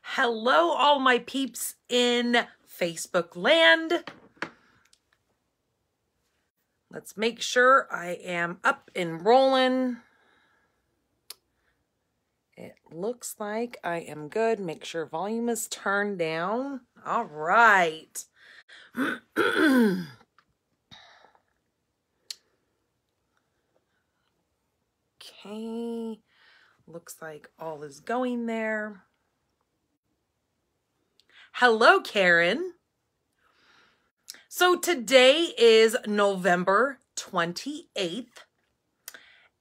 Hello, all my peeps in Facebook land. Let's make sure I am up and rolling. It looks like I am good. Make sure volume is turned down. All right. Okay. Looks like all is going there. Hello, Karen. So today is November 28th,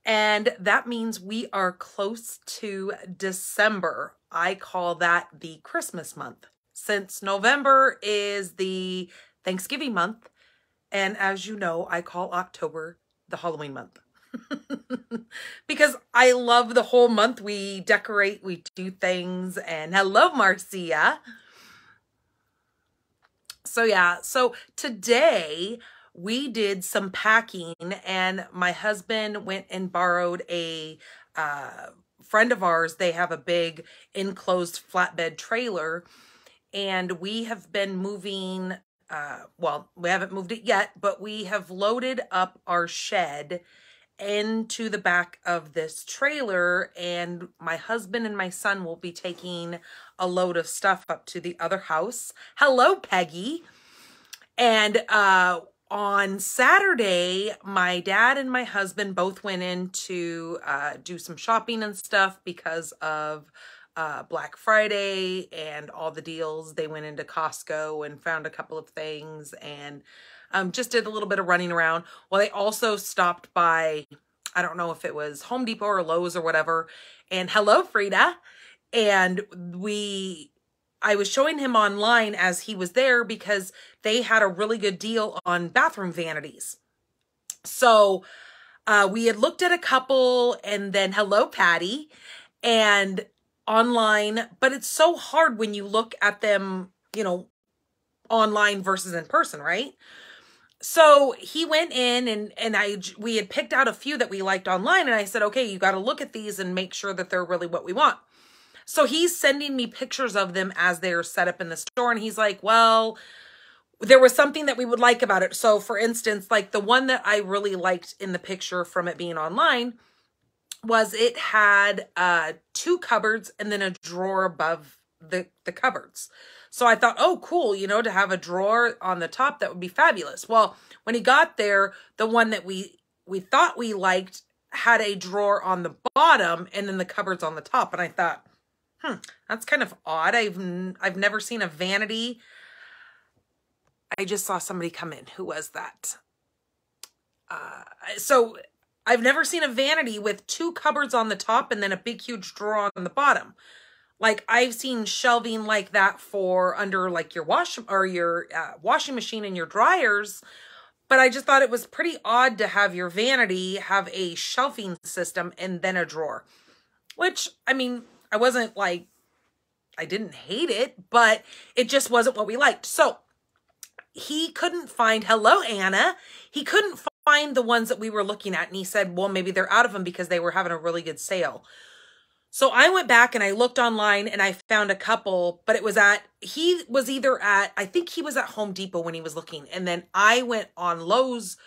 and that means we are close to December. I call that the Christmas month, since November is the Thanksgiving month, and as you know, I call October the Halloween month. Because I love the whole month. We decorate, we do things, and hello, Marcia. So yeah, so today we did some packing, and my husband went and borrowed a friend of ours. They have a big enclosed flatbed trailer, and we have been moving, well, we haven't moved it yet, but we have loaded up our shed into the back of this trailer, and my husband and my son will be taking a load of stuff up to the other house. Hello, Peggy. And on Saturday, my dad and my husband both went in to do some shopping and stuff because of Black Friday and all the deals. They went into Costco and found a couple of things, and just did a little bit of running around. Well, they also stopped by, I don't know if it was Home Depot or Lowe's or whatever. And hello, Frida. And I was showing him online as he was there because they had a really good deal on bathroom vanities. So we had looked at a couple, and then hello, Patty, and online, but it's so hard when you look at them, you know, online versus in person, right? So he went in and we had picked out a few that we liked online, and I said, okay, you got to look at these and make sure that they're really what we want. So he's sending me pictures of them as they're set up in the store, and he's like, well, there was something that we would like about it. So for instance, like the one that I really liked in the picture from it being online was it had 2 cupboards and then a drawer above the cupboards. So I thought, oh, cool, you know, to have a drawer on the top, that would be fabulous. Well, when he got there, the one that we thought we liked had a drawer on the bottom and then the cupboards on the top. And I thought, that's kind of odd. I've never seen a vanity. I just saw somebody come in. Who was that? So I've never seen a vanity with 2 cupboards on the top and then a big, huge drawer on the bottom. Like, I've seen shelving like that for under like your washing machine and your dryers, but I just thought it was pretty odd to have your vanity have a shelving system and then a drawer, which, I mean, I wasn't like, I didn't hate it, but it just wasn't what we liked. So he couldn't find, hello, Anna. He couldn't find the ones that we were looking at, and he said, well, maybe they're out of them because they were having a really good sale. So I went back and I looked online and I found a couple, but he was either at, I think he was at Home Depot when he was looking. And then I went on Lowe's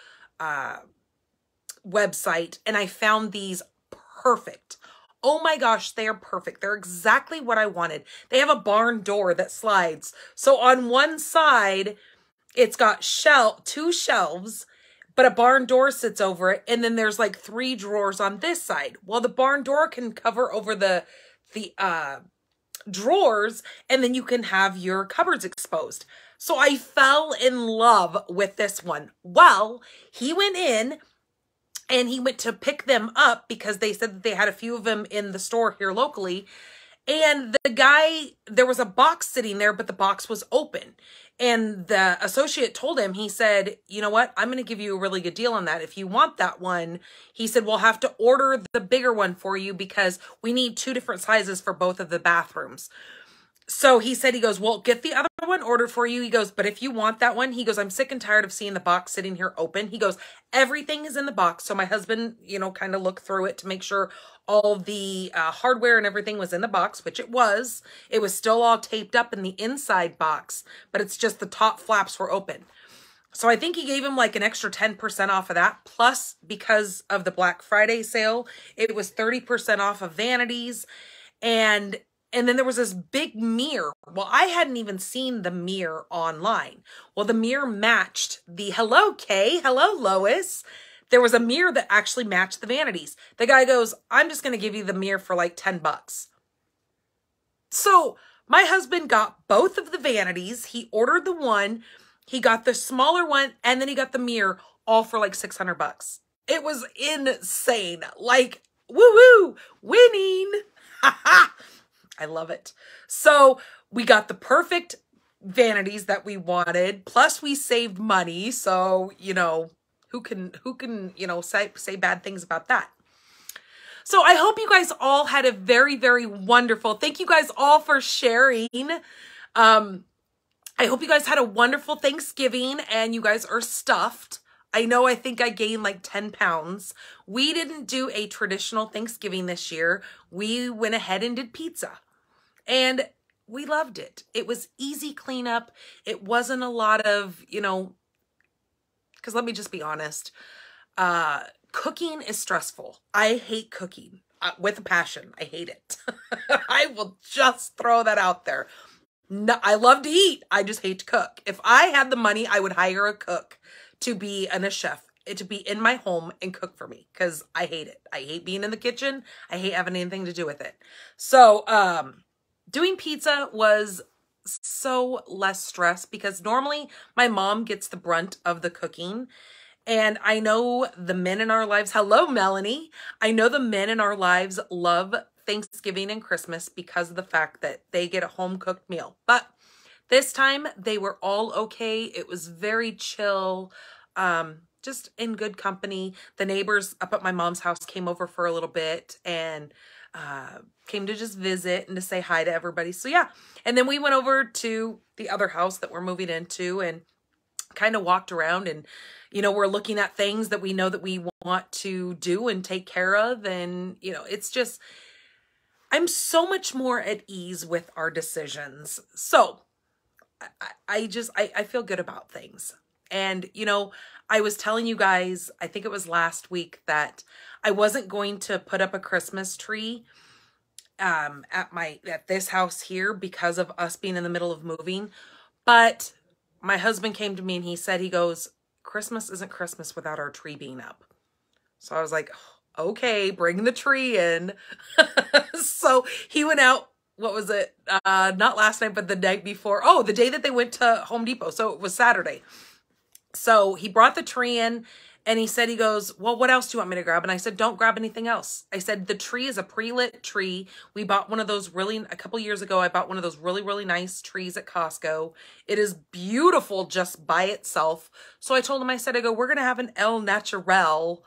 website and I found these perfect. Oh my gosh, they are perfect. They're exactly what I wanted. They have a barn door that slides. So on one side, it's got 2 shelves, but a barn door sits over it, and then there's like 3 drawers on this side. Well, the barn door can cover over the drawers, and then you can have your cupboards exposed. So I fell in love with this one. Well, he went in and he went to pick them up because they said that they had a few of them in the store here locally. And the guy, there was a box sitting there, but the box was open. And the associate told him, he said, you know what? I'm going to give you a really good deal on that. If you want that one, he said, we'll have to order the bigger one for you because we need 2 different sizes for both of the bathrooms. So he said, he goes, well, get the other one ordered for you. He goes, but if you want that one, he goes, I'm sick and tired of seeing the box sitting here open. He goes, everything is in the box. So my husband, you know, kind of looked through it to make sure all the hardware and everything was in the box, which it was. It was still all taped up in the inside box, but it's just the top flaps were open. So I think he gave him like an extra 10% off of that. Plus, because of the Black Friday sale, it was 30% off of vanities. And then there was this big mirror. Well, I hadn't even seen the mirror online. Well, the mirror matched the, hello, Kay. Hello, Lois. There was a mirror that actually matched the vanities. The guy goes, I'm just going to give you the mirror for like 10 bucks. So my husband got both of the vanities. He ordered the one. He got the smaller one, and then he got the mirror all for like 600 bucks. It was insane. Like, woo-woo, winning. I love it. So we got the perfect vanities that we wanted. Plus we saved money. So, you know, who can, you know, say bad things about that? So I hope you guys all had a very, very wonderful, thank you guys all for sharing. I hope you guys had a wonderful Thanksgiving and you guys are stuffed. I know I think I gained like 10 pounds. We didn't do a traditional Thanksgiving this year. We went ahead and did pizza and we loved it. It was easy cleanup. It wasn't a lot of, you know, because let me just be honest. Cooking is stressful. I hate cooking with a passion. I hate it. I will just throw that out there. No, I love to eat. I just hate to cook. If I had the money, I would hire a cook to be and a chef to be in my home and cook for me because I hate it. I hate being in the kitchen. I hate having anything to do with it. So doing pizza was so less stress because normally my mom gets the brunt of the cooking. And I know the men in our lives, hello, Melanie. I know the men in our lives love Thanksgiving and Christmas because of the fact that they get a home cooked meal. But this time they were all okay. It was very chill, just in good company. The neighbors up at my mom's house came over for a little bit and came to just visit and to say hi to everybody. So yeah, and then we went over to the other house that we're moving into and kind of walked around and, you know, we're looking at things that we know that we want to do and take care of. And, you know, it's just, I'm so much more at ease with our decisions. So I feel good about things. And, you know, I was telling you guys, I think it was last week, that I wasn't going to put up a Christmas tree at this house here because of us being in the middle of moving. But my husband came to me and he said, he goes, Christmas isn't Christmas without our tree being up. So I was like, okay, bring the tree in. So he went out, what was it? Not last night, but the night before. Oh, the day that they went to Home Depot. So it was Saturday. So he brought the tree in and he said, he goes, well, what else do you want me to grab? And I said, don't grab anything else. I said, the tree is a pre-lit tree. We bought one of those a couple years ago, I bought one of those really, really nice trees at Costco. It is beautiful just by itself. So I told him, I said, I go, we're going to have an El Natural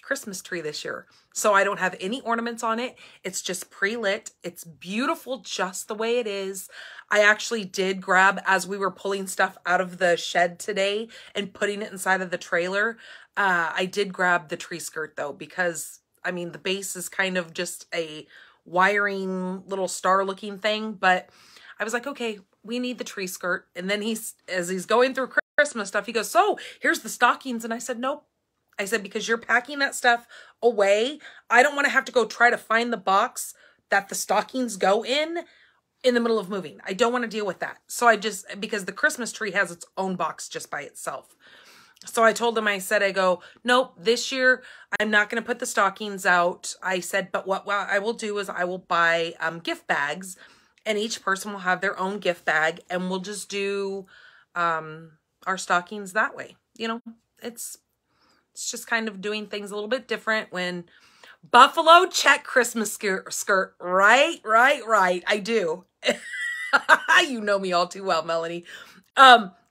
Christmas tree this year. So I don't have any ornaments on it. It's just pre-lit. It's beautiful just the way it is. I actually did grab, as we were pulling stuff out of the shed today and putting it inside of the trailer, I did grab the tree skirt though, because I mean, the base is kind of just a wiring little star looking thing, but I was like, okay, we need the tree skirt. And then as he's going through Christmas stuff, he goes, so here's the stockings. And I said, nope. I said, because you're packing that stuff away, I don't want to have to go try to find the box that the stockings go in the middle of moving. I don't want to deal with that. So because the Christmas tree has its own box just by itself. So I told him, I said, I go, nope, this year I'm not going to put the stockings out. I said, but what I will do is I will buy gift bags and each person will have their own gift bag and we'll just do our stockings that way. You know, it's just kind of doing things a little bit different. When buffalo check Christmas skirt, right. I do. You know me all too well, Melanie.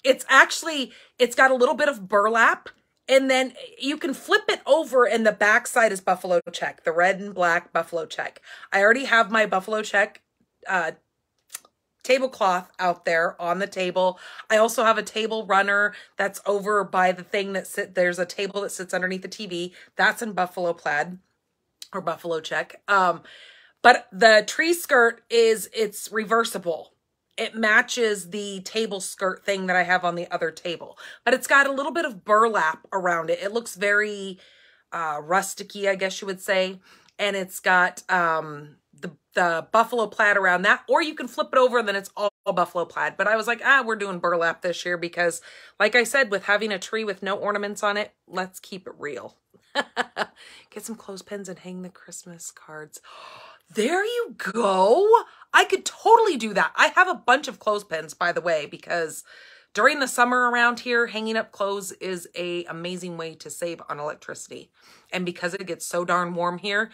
It's got a little bit of burlap and then you can flip it over and the back side is buffalo check, the red and black buffalo check. I already have my buffalo check tablecloth out there on the table. I also have a table runner that's over by the thing that there's a table that sits underneath the TV. That's in buffalo plaid or buffalo check. But the tree skirt it's reversible. It matches the table skirt thing that I have on the other table, but it's got a little bit of burlap around it. It looks very rusticy, I guess you would say. And it's got the buffalo plaid around that, or you can flip it over and then it's all buffalo plaid. But I was like, we're doing burlap this year because, like I said, with having a tree with no ornaments on it, let's keep it real. Get some clothespins and hang the Christmas cards. There you go. I could totally do that. I have a bunch of clothespins, by the way, because during the summer around here, hanging up clothes is an amazing way to save on electricity. And because it gets so darn warm here,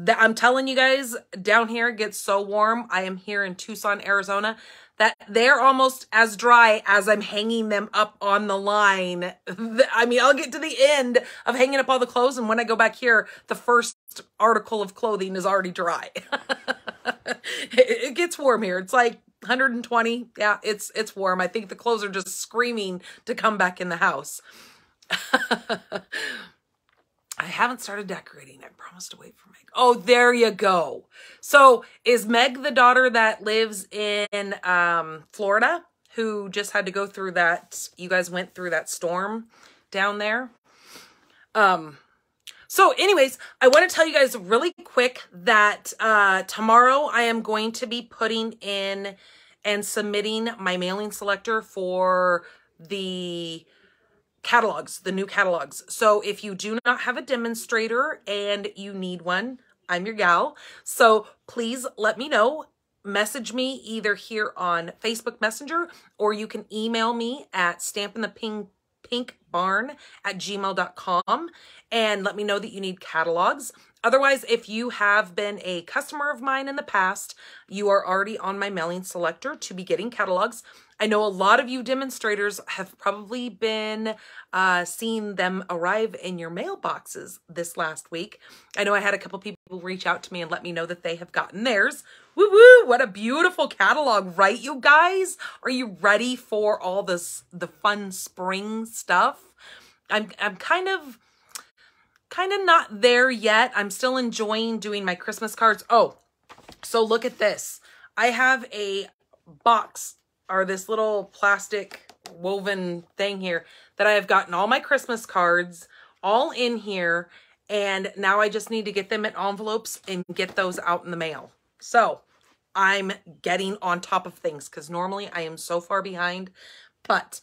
I'm telling you guys, down here it gets so warm. I am here in Tucson, Arizona, that they're almost as dry as I'm hanging them up on the line. I mean, I'll get to the end of hanging up all the clothes, and when I go back here, the first article of clothing is already dry. It gets warm here. It's like 120. Yeah, it's warm. I think the clothes are just screaming to come back in the house. I haven't started decorating. I promised to wait for Meg. Oh, there you go. So is Meg the daughter that lives in Florida, who just had to go through that? You guys went through that storm down there. So anyways, I want to tell you guys really quick that tomorrow I am going to be putting in and submitting my mailing selector for the catalogs, the new catalogs. So if you do not have a demonstrator and you need one, I'm your gal. So please let me know. Message me either here on Facebook Messenger, or you can email me at stampinthepinkbarn@gmail.com and let me know that you need catalogs. Otherwise, if you have been a customer of mine in the past, you are already on my mailing selector to be getting catalogs. I know a lot of you demonstrators have probably been seeing them arrive in your mailboxes this last week. I know I had a couple people reach out to me and let me know that they have gotten theirs. Woo woo! What a beautiful catalog, right, you guys? Are you ready for all the fun spring stuff? I'm kind of not there yet. I'm still enjoying doing my Christmas cards. Oh, so look at this. I have a box, or this little plastic woven thing here, that I have gotten all my Christmas cards all in here, and now I just need to get them in envelopes and get those out in the mail. So I'm getting on top of things because normally I am so far behind, but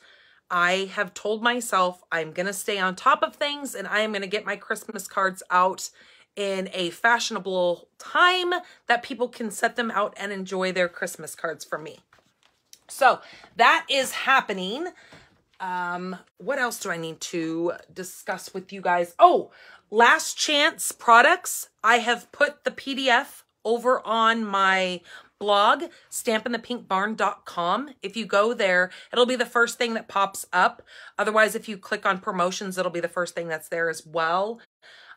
I have told myself I'm going to stay on top of things, and I am going to get my Christmas cards out in a fashionable time that people can set them out and enjoy their Christmas cards from me. So that is happening. What else do I need to discuss with you guys? Oh, last chance products. I have put the PDF over on my blog, stampinthepinkbarn.com. If you go there, it'll be the first thing that pops up. Otherwise, if you click on promotions, it'll be the first thing that's there as well.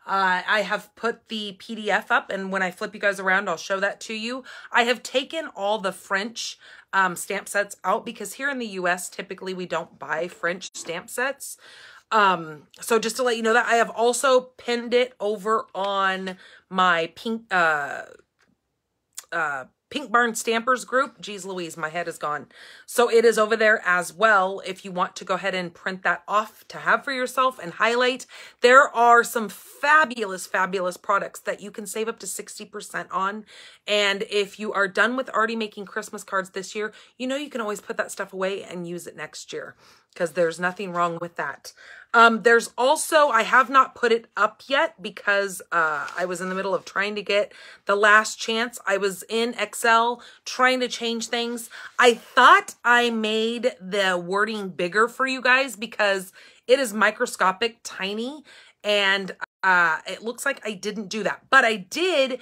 I have put the PDF up, and when I flip you guys around, I'll show that to you. I have taken all the French stamp sets out because here in the US, typically we don't buy French stamp sets. So just to let you know that, I have also pinned it over on my Pink Barn Stampers group. Geez Louise, my head is gone. So it is over there as well if you want to go ahead and print that off to have for yourself and highlight. There are some fabulous, fabulous products that you can save up to 60% on. And if you are done with already making Christmas cards this year, you know you can always put that stuff away and use it next year, because there's nothing wrong with that. There's also, I have not put it up yet because I was in the middle of trying to get the last chance. I was in Excel trying to change things. I thought I made the wording bigger for you guys because it is microscopic, tiny, and it looks like I didn't do that. But I did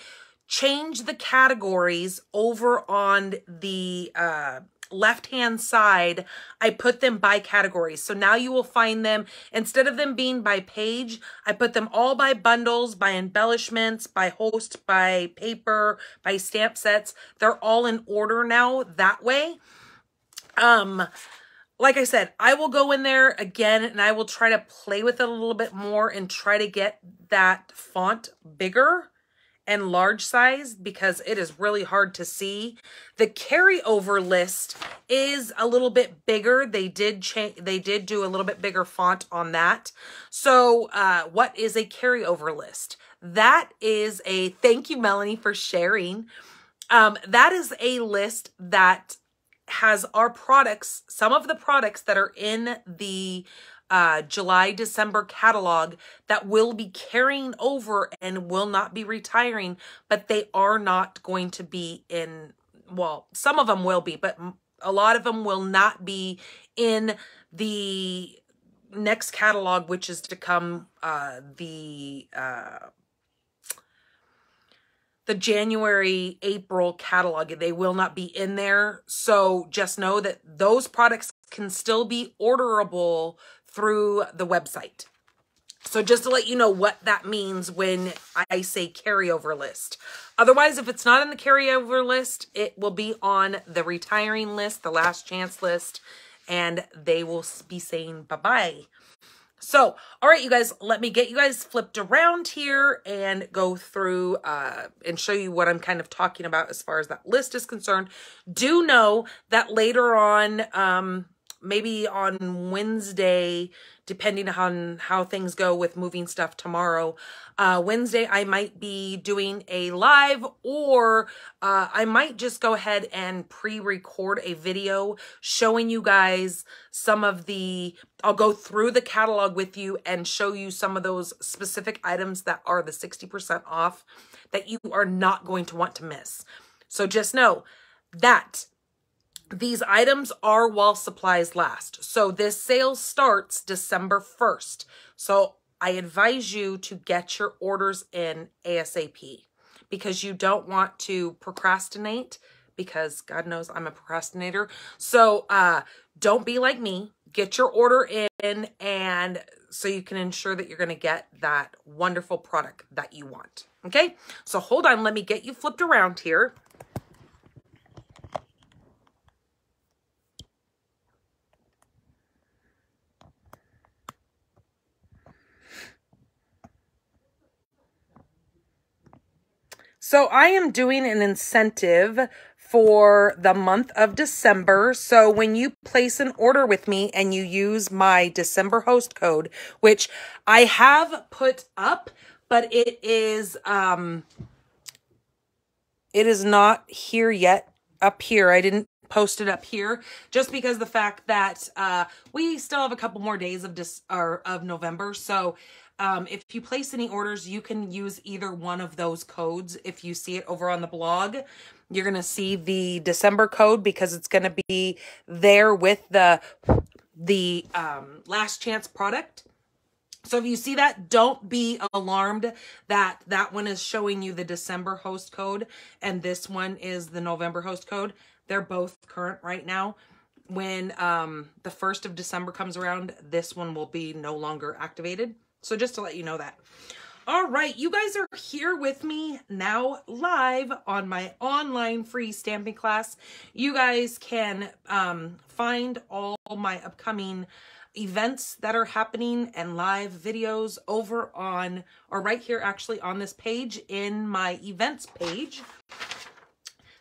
change the categories over on the left-hand side, I put them by categories. So now you will find them, instead of them being by page, I put them all by bundles, by embellishments, by host, by paper, by stamp sets. They're all in order now that way. Like I said, I will go in there again and I will try to play with it a little bit more and try to get that font bigger and large size because it is really hard to see. The carryover list is a little bit bigger. They did do a little bit bigger font on that. So what is a carryover list? That is a, thank you Melanie for sharing. That is a list that has our products, some of the products that are in the July-December catalog that will be carrying over and will not be retiring, but they are not going to be in, well, some of them will be, but a lot of them will not be in the next catalog, which is to come, the January, April catalog. They will not be in there. So just know that those products can still be orderable through the website. So just to let you know what that means when I say carryover list. Otherwise, if it's not in the carryover list, it will be on the retiring list, the last chance list, and they will be saying bye-bye. So, all right, you guys, let me get you guys flipped around here and go through and show you what I'm kind of talking about as far as that list is concerned. Do know that later on, maybe on Wednesday, depending on how things go with moving stuff tomorrow, Wednesday, I might be doing a live, or I might just go ahead and pre-record a video showing you guys some of the, I'll go through the catalog with you and show you some of those specific items that are the 60% off that you are not going to want to miss. So just know that these items are while supplies last. So this sale starts December 1st. So I advise you to get your orders in ASAP because you don't want to procrastinate, because God knows I'm a procrastinator. So don't be like me. Get your order in, and so you can ensure that you're going to get that wonderful product that you want. Okay? So hold on. Let me get you flipped around here. So I am doing an incentive for the month of December. So when you place an order with me and you use my December host code, which I have put up, but it is not here yet, up here. I didn't post it up here just because the fact that we still have a couple more days of November. So if you place any orders, you can use either one of those codes. If you see it over on the blog, you're going to see the December code because it's going to be there with the last chance product. So if you see that, don't be alarmed that that one is showing you the December host code and this one is the November host code. They're both current right now. When the 1st of December comes around, this one will be no longer activated. So just to let you know that. All right, you guys are here with me now live on my online free stamping class. You guys can find all my upcoming events that are happening and live videos over on, or right here actually on this page in my events page.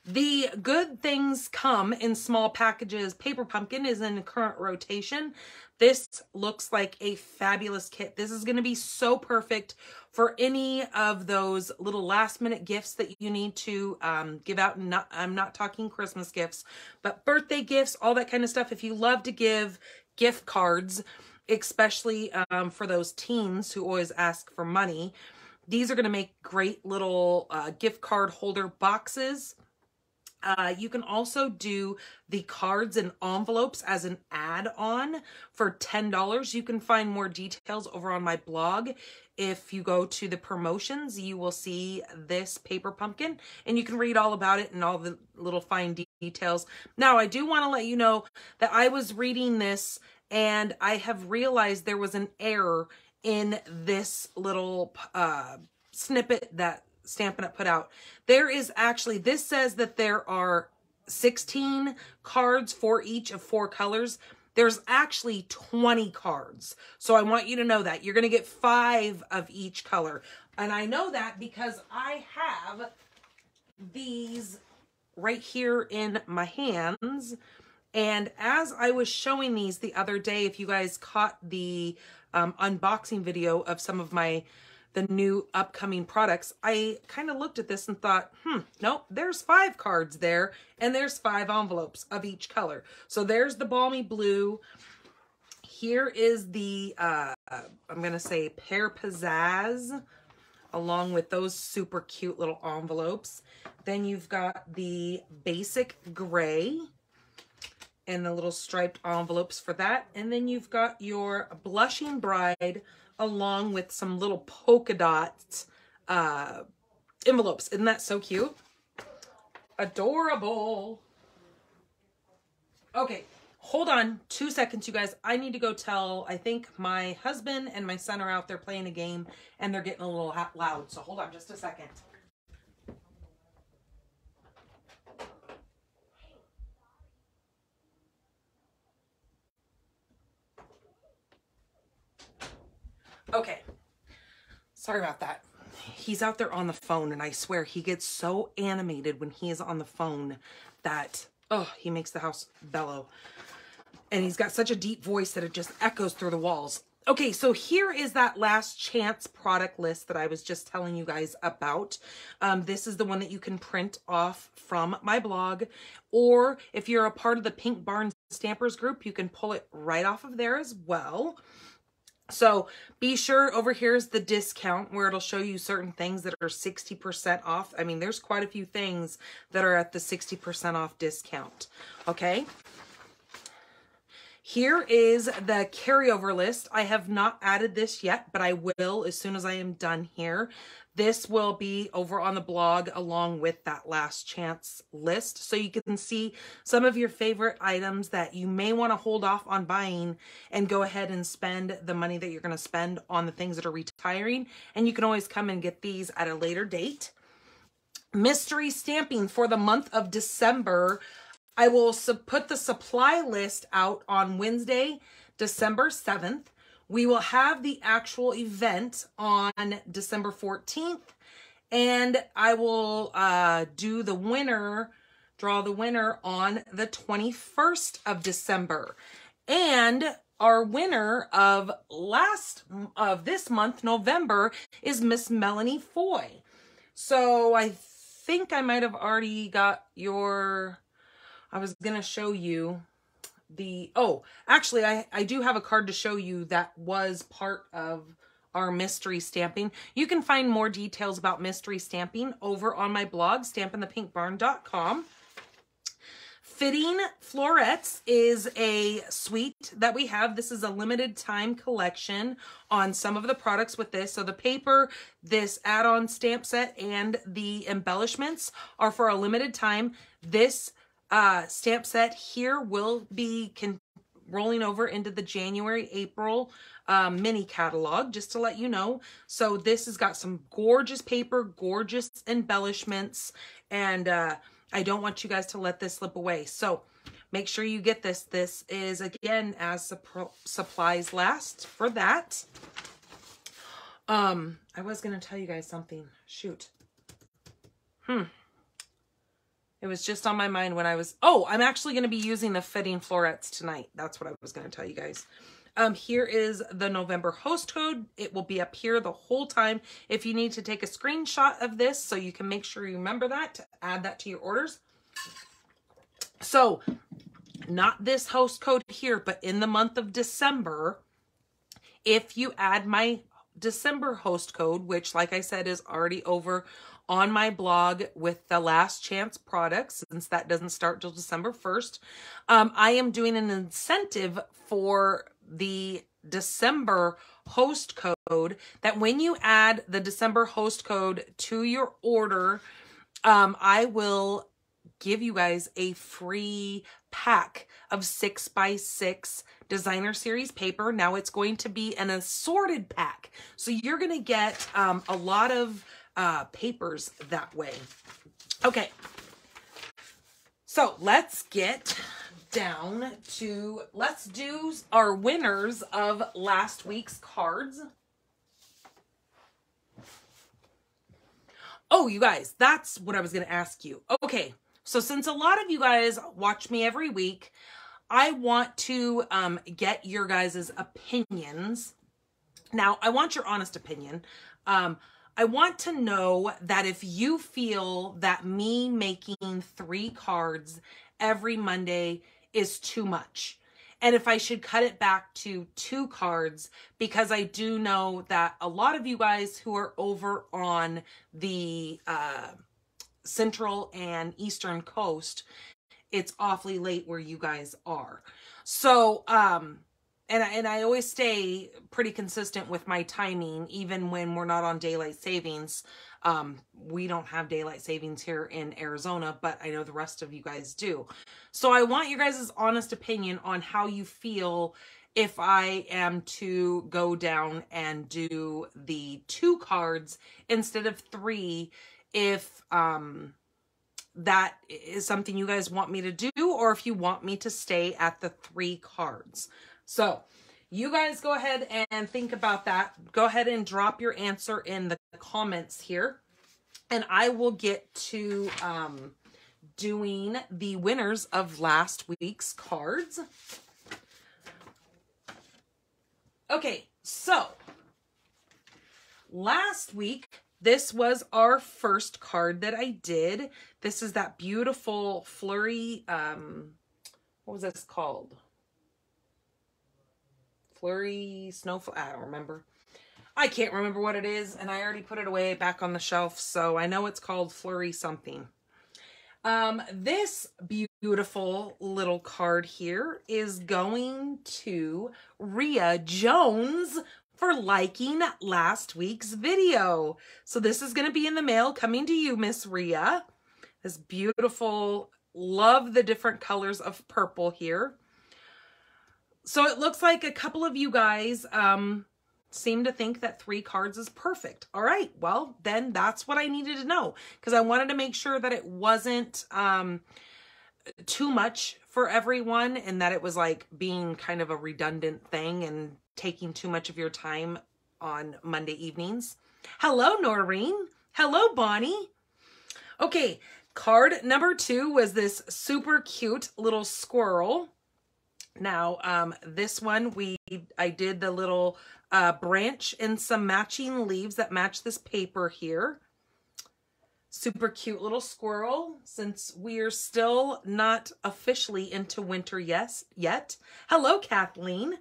The good things come in small packages. Paper Pumpkin is in current rotation. This looks like a fabulous kit. This is going to be so perfect for any of those little last minute gifts that you need to give out. I'm not talking Christmas gifts, but birthday gifts, all that kind of stuff. If you love to give gift cards, especially for those teens who always ask for money, these are going to make great little gift card holder boxes. You can also do the cards and envelopes as an add-on for $10. You can find more details over on my blog. If you go to the promotions, you will see this Paper Pumpkin, and you can read all about it and all the little fine details. Now, I do want to let you know that I was reading this and I have realized there was an error in this little snippet that Stampin' Up put out. There is actually, this says that there are 16 cards for each of 4 colors. There's actually 20 cards. So I want you to know that. You're going to get 5 of each color. And I know that because I have these right here in my hands. And as I was showing these the other day, if you guys caught the unboxing video of some of the new upcoming products, I kind of looked at this and thought, nope, there's 5 cards there and there's 5 envelopes of each color. So there's the Balmy Blue. Here is the, I'm going to say Pear Pizzazz, along with those super cute little envelopes. Then you've got the Basic Gray and the little striped envelopes for that. And then you've got your Blushing Bride along with some little polka dot envelopes. Isn't that so cute? Adorable. Okay, hold on 2 seconds, you guys. I need to go tell, I think my husband and my son are out there playing a game and they're getting a little loud. So hold on just a second. Okay, sorry about that. He's out there on the phone and I swear he gets so animated when he is on the phone that, oh, he makes the house bellow. And he's got such a deep voice that it just echoes through the walls. Okay, so here is that last chance product list that I was just telling you guys about. This is the one that you can print off from my blog, or if you're a part of the Pink Barn Stampers group, you can pull it right off of there as well. So be sure, over here is the discount where it'll show you certain things that are 60% off. I mean, there's quite a few things that are at the 60% off discount. Okay. Here is the carryover list. I have not added this yet, but I will as soon as I am done here. This will be over on the blog along with that last chance list. So you can see some of your favorite items that you may want to hold off on buying and go ahead and spend the money that you're going to spend on the things that are retiring. And you can always come and get these at a later date. Mystery stamping for the month of December. I will put the supply list out on Wednesday, December 7th. We will have the actual event on December 14th, and I will do the winner, draw the winner on the 21st of December. And our winner of this month, November, is Miss Melanie Foy. So I think I might have already got your, I was going to show you actually I do have a card to show you that was part of our mystery stamping. You can find more details about mystery stamping over on my blog, stampinthepinkbarn.com. Fitting Florets is a suite that we have. This is a limited time collection on some of the products with this. So the paper, this add-on stamp set, and the embellishments are for a limited time. This stamp set here will be rolling over into the January-April mini catalog, just to let you know. So this has got some gorgeous paper, gorgeous embellishments, and I don't want you guys to let this slip away. So make sure you get this. This is, again, as supplies last for that. I was going to tell you guys something. Shoot. It was just on my mind when I was, I'm actually going to be using the Fitting Florets tonight. That's what I was going to tell you guys. Here is the November host code. It will be up here the whole time. If you need to take a screenshot of this so you can make sure you remember that, to add that to your orders. So not this host code here, but in the month of December, if you add my December host code, which, like I said, is already over on my blog with the last chance products, since that doesn't start till December 1st. I am doing an incentive for the December host code that when you add the December host code to your order, I will give you guys a free pack of 6x6 designer series paper. Now it's going to be an assorted pack. So you're going to get a lot of papers that way. Okay. So let's get down to, let's do our winners of last week's cards. Oh, you guys, that's what I was going to ask you. Okay, so since a lot of you guys watch me every week, I want to get your guys' opinions. Now, I want your honest opinion. I want to know that if you feel that me making 3 cards every Monday is too much, and if I should cut it back to 2 cards, because I do know that a lot of you guys who are over on the Central and Eastern Coast, it's awfully late where you guys are. So, and I always stay pretty consistent with my timing, even when we're not on daylight savings. We don't have daylight savings here in Arizona, but I know the rest of you guys do. So I want your guys' honest opinion on how you feel if I am to go down and do the 2 cards instead of 3, if that is something you guys want me to do, or if you want me to stay at the 3 cards. So you guys go ahead and think about that. Go ahead and drop your answer in the comments here, and I will get to doing the winners of last week's cards. Okay, so last week, this was our first card that I did. This is that beautiful flurry, what was this called? Flurry snowflake, I don't remember. I can't remember what it is, and I already put it away back on the shelf, so I know it's called flurry something. This beautiful little card here is going to Rhea Jones for liking last week's video. So this is going to be in the mail coming to you, Miss Rhea. This beautiful, love the different colors of purple here. So it looks like a couple of you guys seem to think that 3 cards is perfect. All right, well, then that's what I needed to know, because I wanted to make sure that it wasn't too much for everyone, and that it was like being kind of a redundant thing and taking too much of your time on Monday evenings. Hello, Noreen. Hello, Bonnie. Okay, card number 2 was this super cute little squirrel. Now, this one, I did the little branch and some matching leaves that match this paper here. Super cute little squirrel, since we are still not officially into winter yet. Hello, Kathleen.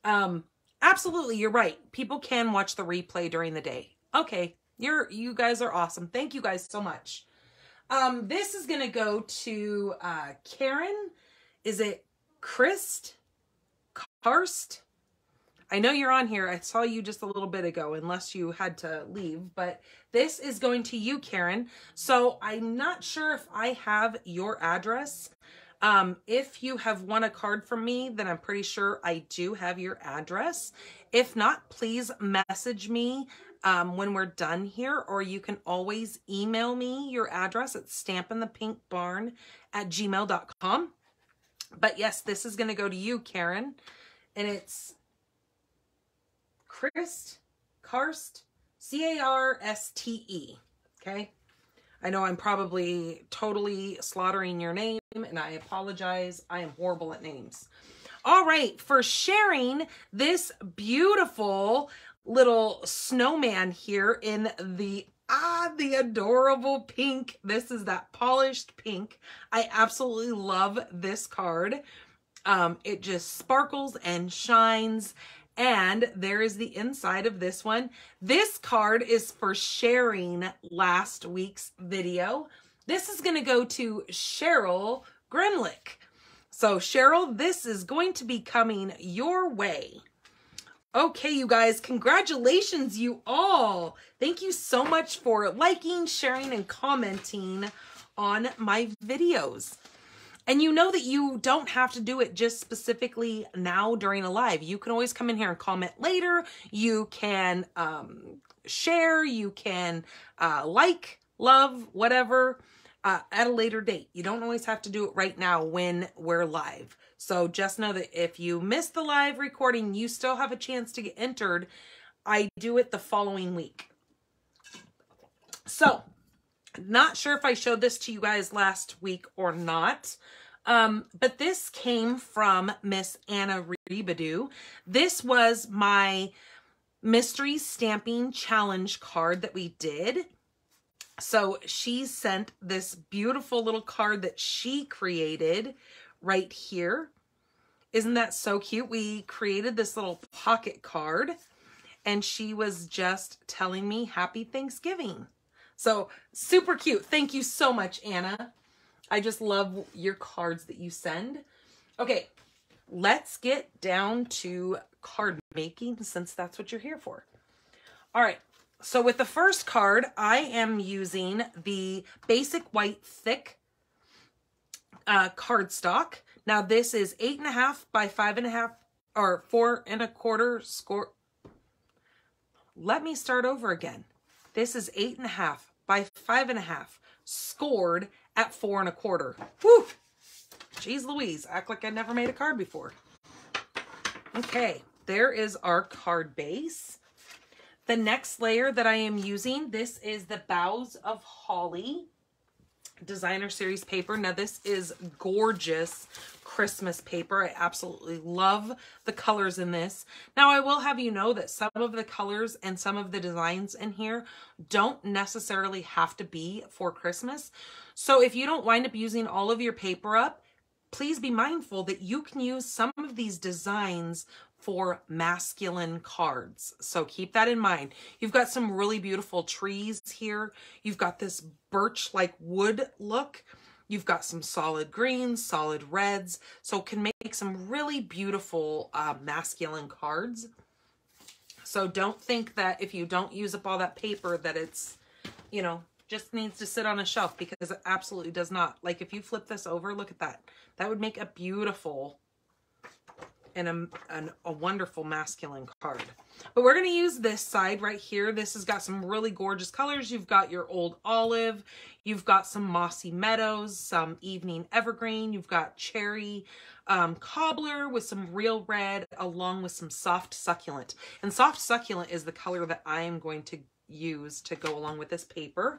Absolutely, you're right. People can watch the replay during the day. Okay, you guys are awesome. Thank you guys so much. This is gonna go to Karen. Is it Karst? I know you're on here. I saw you just a little bit ago, unless you had to leave, but this is going to you, Karen. So I'm not sure if I have your address. If you have won a card from me, then I'm pretty sure I do have your address. If not, please message me when we're done here, or you can always email me your address at stampinthepinkbarn@gmail.com. But yes, this is going to go to you, Karen, and it's Karst, C-A-R-S-T-E, okay? I know I'm probably totally slaughtering your name, and I apologize. I am horrible at names. All right, for sharing this beautiful little snowman here in the adorable pink. This is that polished pink. I absolutely love this card. It just sparkles and shines. And there is the inside of this one. This card is for sharing last week's video. This is going to go to Cheryl Grimlick. So Cheryl, this is going to be coming your way. Okay, you guys, congratulations, you all. Thank you so much for liking, sharing, and commenting on my videos. And you know that you don't have to do it just specifically now during a live. You can always come in here and comment later. You can share, you can like, love, whatever, at a later date. You don't always have to do it right now when we're live. So just know that if you miss the live recording, you still have a chance to get entered. I do it the following week. So, not sure if I showed this to you guys last week or not, but this came from Miss Anna Rebadu. This was my mystery stamping challenge card that we did. So she sent this beautiful little card that she created right here. Isn't that so cute? We created this little pocket card and she was just telling me Happy Thanksgiving. So super cute. Thank you so much, Anna. I just love your cards that you send. Okay, let's get down to card making since that's what you're here for. All right, so with the first card, I am using the basic white thick cardstock. Now this is 8.5 by 5.5 or 4.25 score. Let me start over again. This is 8.5 by 5.5 scored at 4.25. Whew! Jeez Louise, act like I never made a card before. Okay, there is our card base. The next layer that I am using, this is the Boughs of Holly designer series paper. Now this is gorgeous Christmas paper. I absolutely love the colors in this. Now I will have you know that some of the colors and some of the designs in here don't necessarily have to be for Christmas. So if you don't wind up using all of your paper up, please be mindful that you can use some of these designs for masculine cards. So keep that in mind. You've got some really beautiful trees here. You've got this birch-like wood look. You've got some solid greens, solid reds. So it can make some really beautiful masculine cards. So don't think that if you don't use up all that paper that it's, you know, just needs to sit on a shelf, because it absolutely does not. Like if you flip this over, look at that. That would make a beautiful and a wonderful masculine card. But we're going to use this side right here. This has got some really gorgeous colors. You've got your old olive, you've got some mossy meadows, some evening evergreen, you've got cherry cobbler with some real red, along with some soft succulent. And soft succulent is the color that I am going to use to go along with this paper.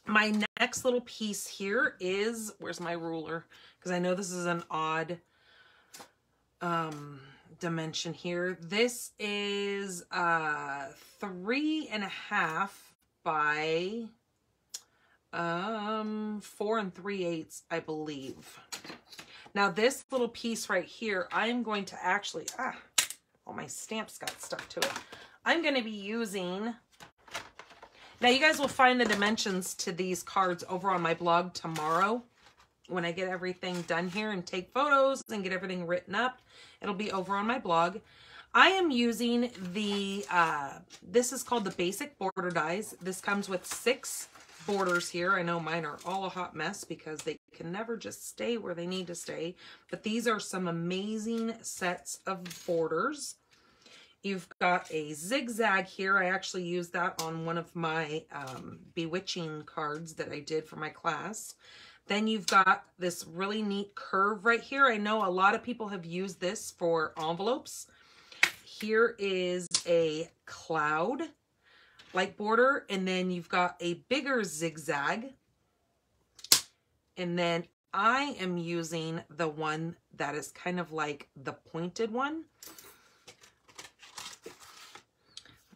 My next little piece here is, where's my ruler? Because I know this is an odd dimension here. This is 3.5 by 4 3/8, I believe. Now this little piece right here, I'm going to actually, all my stamps got stuck to it. I'm going to be using, now you guys will find the dimensions to these cards over on my blog tomorrow. When I get everything done here and take photos and get everything written up, it'll be over on my blog. I am using the, this is called the Basic Border Dies. This comes with 6 borders here. I know mine are all a hot mess because they can never just stay where they need to stay. But these are some amazing sets of borders. You've got a zigzag here. I actually used that on one of my bewitching cards that I did for my class. Then you've got this really neat curve right here. I know a lot of people have used this for envelopes. Here is a cloud-like border, and then you've got a bigger zigzag. And then I am using the one that is kind of like the pointed one.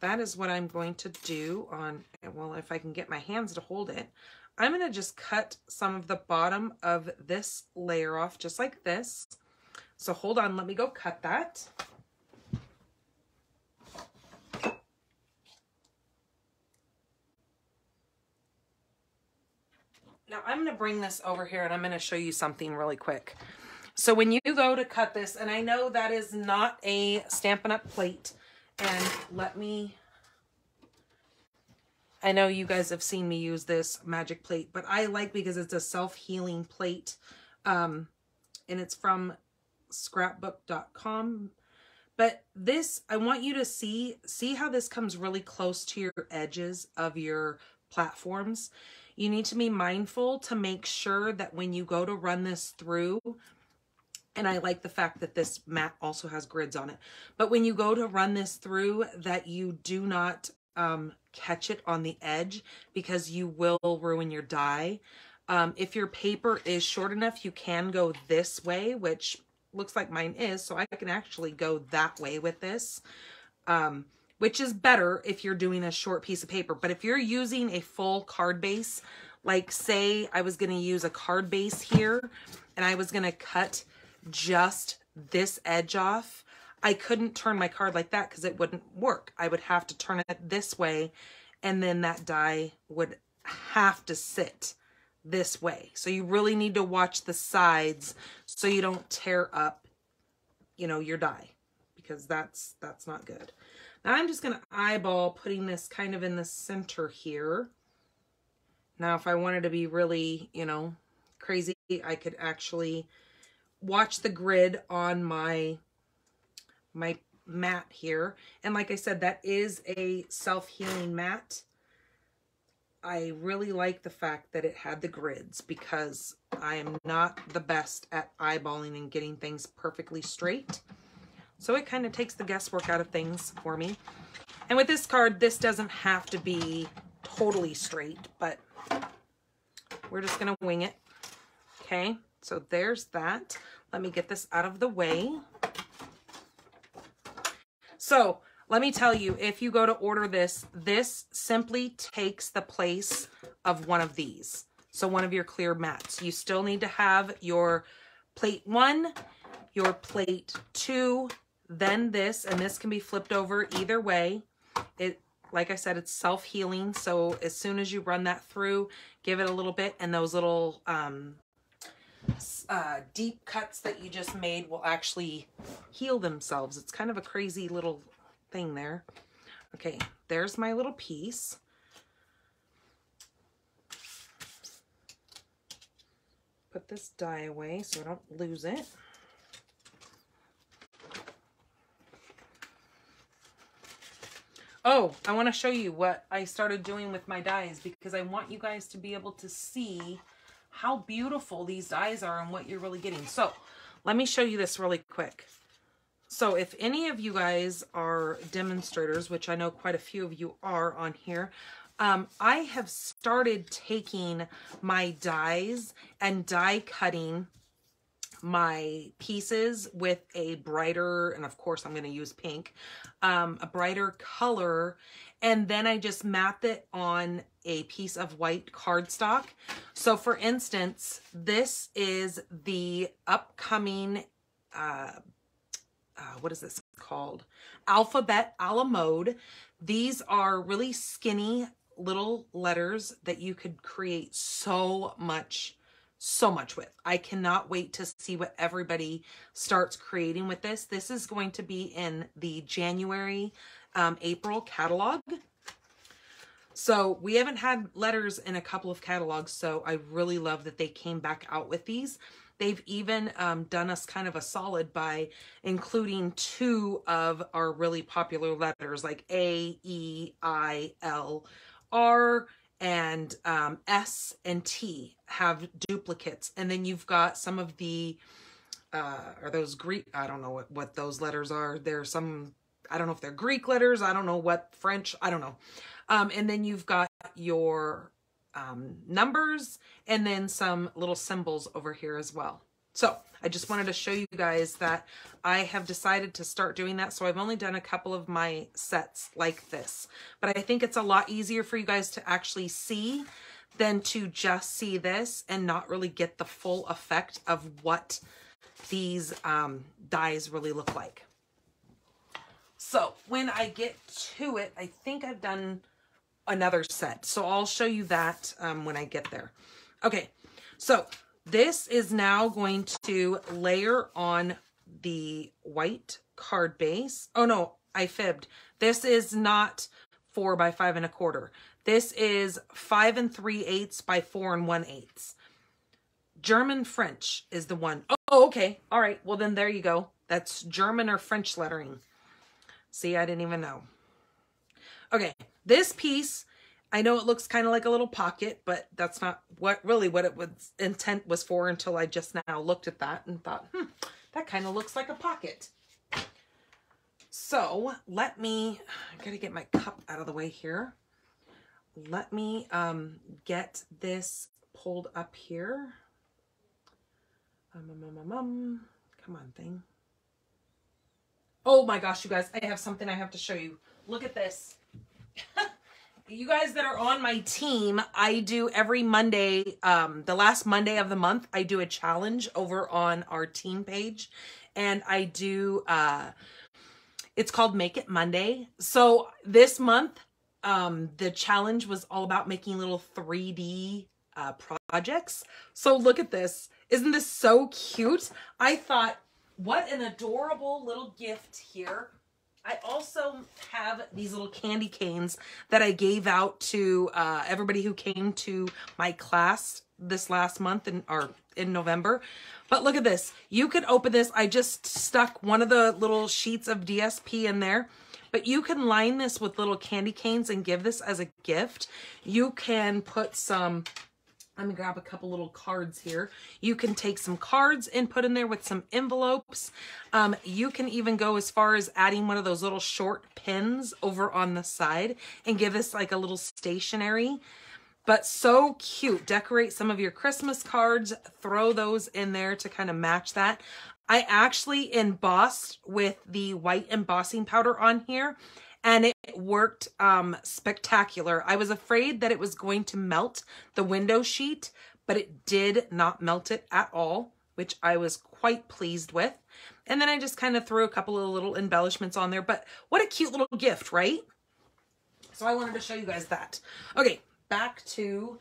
That is what I'm going to do on, well, if I can get my hands to hold it. I'm going to just cut some of the bottom of this layer off just like this. So hold on, let me go cut that. Now I'm going to bring this over here and I'm going to show you something really quick. So when you go to cut this, and I know that is not a Stampin' Up! Plate, and let me I know you guys have seen me use this magic plate, but I like because it's a self-healing plate. And it's from scrapbook.com. But this, I want you to see how this comes really close to your edges of your platforms. You need to be mindful to make sure that when you go to run this through, and I like the fact that this mat also has grids on it, but when you go to run this through, that you do not catch it on the edge, because you will ruin your die. If your paper is short enough, you can go this way, which looks like mine is, so I can actually go that way with this, which is better if you're doing a short piece of paper. But if you're using a full card base, like say I was going to use a card base here and I was going to cut just this edge off, I couldn't turn my card like that because it wouldn't work. I would have to turn it this way, and then that die would have to sit this way. So you really need to watch the sides so you don't tear up, you know, your die, because that's not good. Now I'm just going to eyeball putting this kind of in the center here. Now if I wanted to be really, you know, crazy, I could actually watch the grid on my mat here. And like I said, that is a self-healing mat. I really like the fact that it had the grids, because I am not the best at eyeballing and getting things perfectly straight. So it kind of takes the guesswork out of things for me. And with this card, this doesn't have to be totally straight, but we're just going to wing it. Okay, so there's that. Let me get this out of the way. So let me tell you, if you go to order this, this simply takes the place of one of these. So one of your clear mats. You still need to have your plate 1, your plate 2, then this, and this can be flipped over either way. It, like I said, it's self-healing. So as soon as you run that through, give it a little bit, and those little deep cuts that you just made will actually heal themselves. It's kind of a crazy little thing there. Okay, there's my little piece. Put this die away so I don't lose it. Oh, I want to show you what I started doing with my dies, because I want you guys to be able to see how beautiful these dies are and what you're really getting. So let me show you this really quick. So if any of you guys are demonstrators, which I know quite a few of you are on here, I have started taking my dies and die cutting my pieces with a brighter, and of course I'm going to use pink, a brighter color, and then I just map it on a piece of white cardstock. So for instance, this is the upcoming, what is this called? Alphabet a la mode. These are really skinny little letters that you could create so much with. I cannot wait to see what everybody starts creating with this. This is going to be in the January, April catalog. So we haven't had letters in a couple of catalogs, so I really love that they came back out with these. They've even done us kind of a solid by including 2 of our really popular letters, like A, E, I, L, R, and S and T have duplicates. And then you've got some of the, are those Greek, I don't know what those letters are. There's some, I don't know if they're Greek letters. I don't know what French, I don't know. And then you've got your numbers, and then some little symbols over here as well. So I just wanted to show you guys that I have decided to start doing that. So I've only done a couple of my sets like this, but I think it's a lot easier for you guys to actually see than to just see this and not really get the full effect of what these dies really look like. So when I get to it, I think I've done another set. So I'll show you that when I get there. Okay, so this is now going to layer on the white card base. Oh no, I fibbed. This is not 4 by 5 1/4. This is 5 3/8 by 4 1/8. German French is the one. Oh, okay. All right. Well, then there you go. That's German or French lettering. See, I didn't even know. Okay. This piece, I know it looks kind of like a little pocket, but that's not what it was intent was for until I just now looked at that and thought, that kind of looks like a pocket. So let me, I gotta get my cup out of the way here. Let me get this pulled up here. Come on, thing. Oh my gosh, you guys, I have something I have to show you. Look at this. You guys that are on my team, I do every Monday, the last Monday of the month, I do a challenge over on our team page. And I do, it's called Make It Monday. So this month, the challenge was all about making little 3D projects. So look at this. Isn't this so cute? I thought, what an adorable little gift here. I also have these little candy canes that I gave out to everybody who came to my class this last month in November. But look at this. You could open this. I just stuck one of the little sheets of DSP in there. But you can line this with little candy canes and give this as a gift. You can put some... Let me grab a couple little cards here. You can take some cards and put in there with some envelopes. You can even go as far as adding one of those little short pins over on the side and give this like a little stationery. But so cute. Decorate some of your Christmas cards. Throw those in there to kind of match that. I actually embossed with the white embossing powder on here. And it worked spectacular. I was afraid that it was going to melt the window sheet, but it did not melt it at all, which I was quite pleased with. And then I just kind of threw a couple of little embellishments on there. But what a cute little gift, right? So I wanted to show you guys that. Okay, back to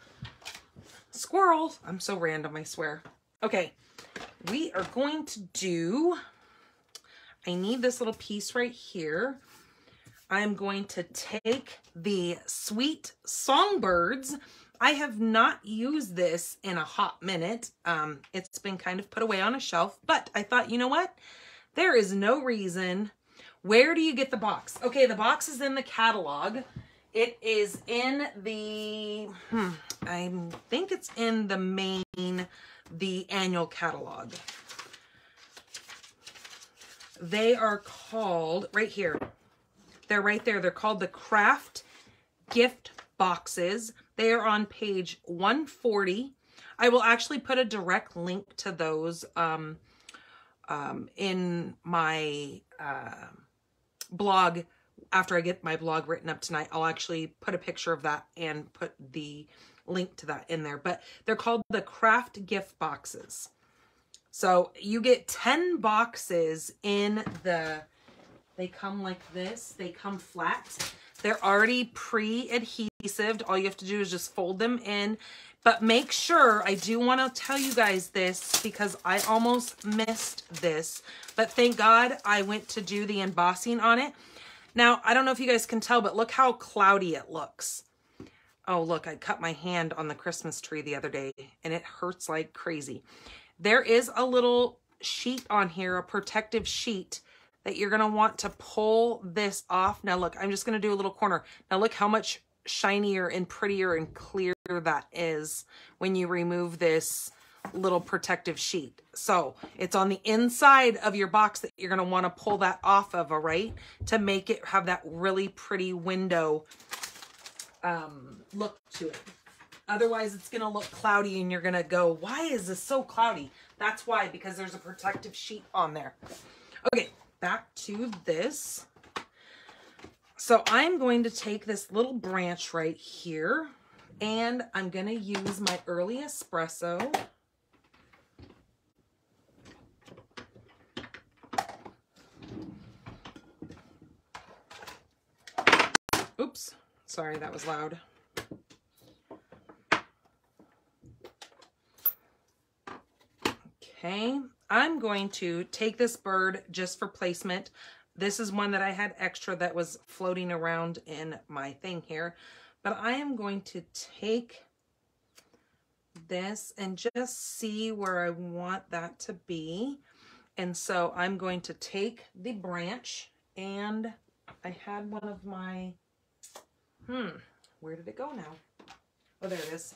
squirrels. I'm so random, I swear. Okay, we are going to do... I need this little piece right here. I'm going to take the Sweet Songbirds. I have not used this in a hot minute. It's been kind of put away on a shelf, but I thought, you know what? There is no reason. Where do you get the box? Okay, the box is in the catalog. It is in the, I think it's in the annual catalog. They are called, right here. They're right there. They're called the Craft Gift Boxes. They are on page 140. I will actually put a direct link to those in my blog. After I get my blog written up tonight, I'll actually put a picture of that and put the link to that in there. But they're called the Craft Gift Boxes. So you get 10 boxes in the... They come like this. They come flat. They're already pre-adhesived. All you have to do is just fold them in. But make sure, I do want to tell you guys this because I almost missed this. But thank God I went to do the embossing on it. Now, I don't know if you guys can tell, but look how cloudy it looks. Oh, look, I cut my hand on the Christmas tree the other day and it hurts like crazy. There is a little sheet on here, a protective sheet, that you're going to want to pull this off. Now look, I'm just going to do a little corner. Now look how much shinier and prettier and clear that is when you remove this little protective sheet. So it's on the inside of your box that you're going to want to pull that off of, all right? To make it have that really pretty window look to it. Otherwise it's going to look cloudy and you're going to go, why is this so cloudy? That's why, because there's a protective sheet on there. Okay. Back to this. So I'm going to take this little branch right here and I'm going to use my early espresso. Oops, sorry, that was loud. Okay. I'm going to take this bird just for placement. this is one that I had extra that was floating around in my thing here. But I am going to take this and just see where I want that to be. And so I'm going to take the branch, and I had one of my, where did it go now? Oh, there it is.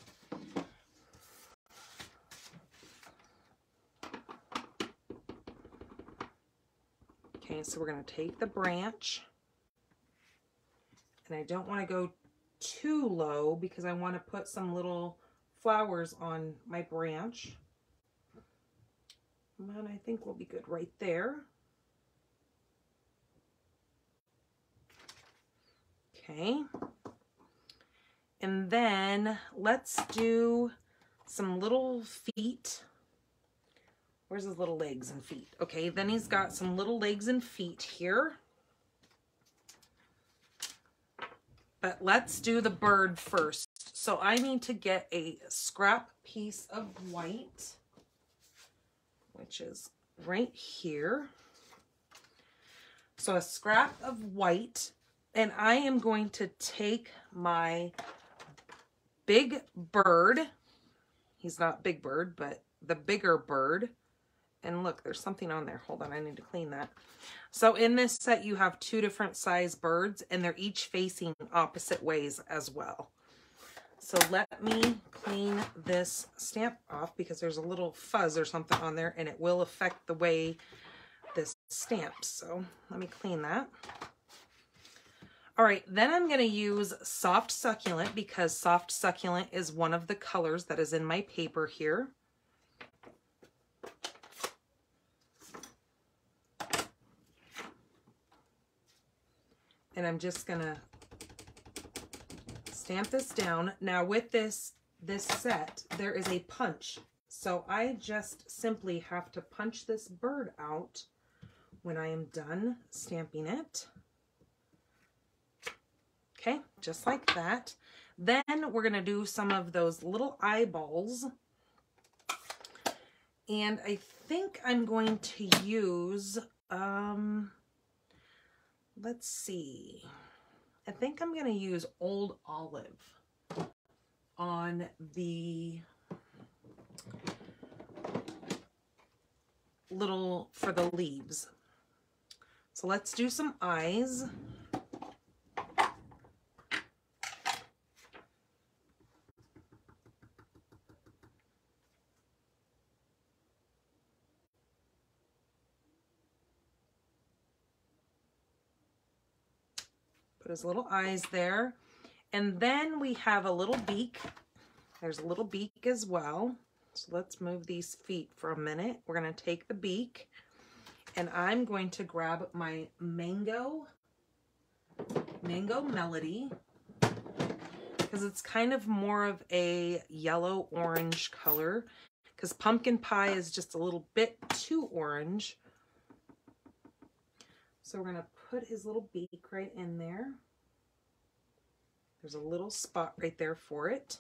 Okay, so we're going to take the branch, and I don't want to go too low because I want to put some little flowers on my branch. And I think we'll be good right there. Okay. And then let's do some little feet. Where's his little legs and feet? Okay, then he's got some little legs and feet here. But let's do the bird first. So I need to get a scrap piece of white, which is right here. So a scrap of white, and I am going to take my big bird. He's not Big Bird, but the bigger bird. And look, there's something on there. Hold on, I need to clean that. So in this set, you have 2 different size birds, and they're each facing opposite ways as well. So let me clean this stamp off because there's a little fuzz or something on there, and it will affect the way this stamps. So let me clean that. All right, then I'm going to use Soft Succulent because Soft Succulent is one of the colors that is in my paper here. And I'm just going to stamp this down. Now with this set, there is a punch. So I just simply have to punch this bird out when I am done stamping it. Okay, just like that. Then we're going to do some of those little eyeballs. And I think I'm going to use, let's see. I think I'm going to use Old Olive on the little, for the leaves. So let's do some eyes. Put his little eyes there. And then we have a little beak. There's a little beak as well. So let's move these feet for a minute. We're going to take the beak, and I'm going to grab my Mango Melody because it's kind of more of a yellow-orange color because Pumpkin Pie is just a little bit too orange. So we're going to put his little beak right in there. There's a little spot right there for it.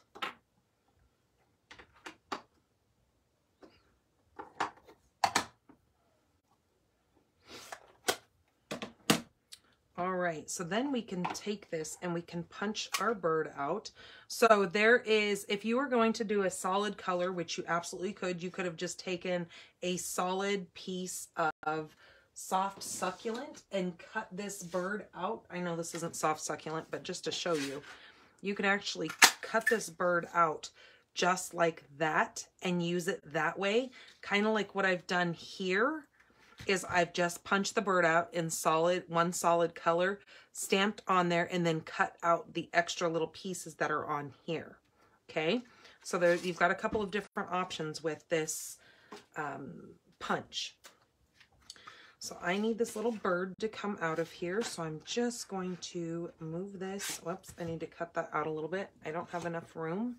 All right, so then we can take this and we can punch our bird out. So there is, if you were going to do a solid color, which you absolutely could, you could have just taken a solid piece of Soft Succulent and cut this bird out. I know this isn't Soft Succulent, but just to show you, you can actually cut this bird out just like that and use it that way. Kind of like what I've done here is I've just punched the bird out in one solid color, stamped on there, and then cut out the extra little pieces that are on here. Okay, so there you've got a couple of different options with this punch. So I need this little bird to come out of here. So I'm just going to move this. Whoops, I need to cut that out a little bit. I don't have enough room.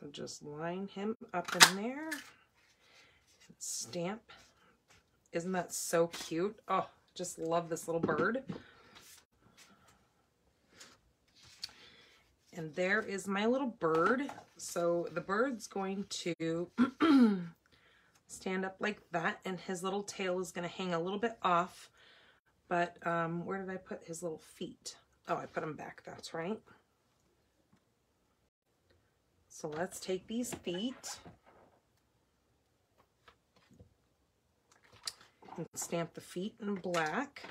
So just line him up in there. Stamp. Isn't that so cute? Oh, just love this little bird. And there is my little bird. So the bird's going to stand up like that, and his little tail is going to hang a little bit off. But where did I put his little feet? Oh, I put them back, that's right. So let's take these feet and stamp the feet in black.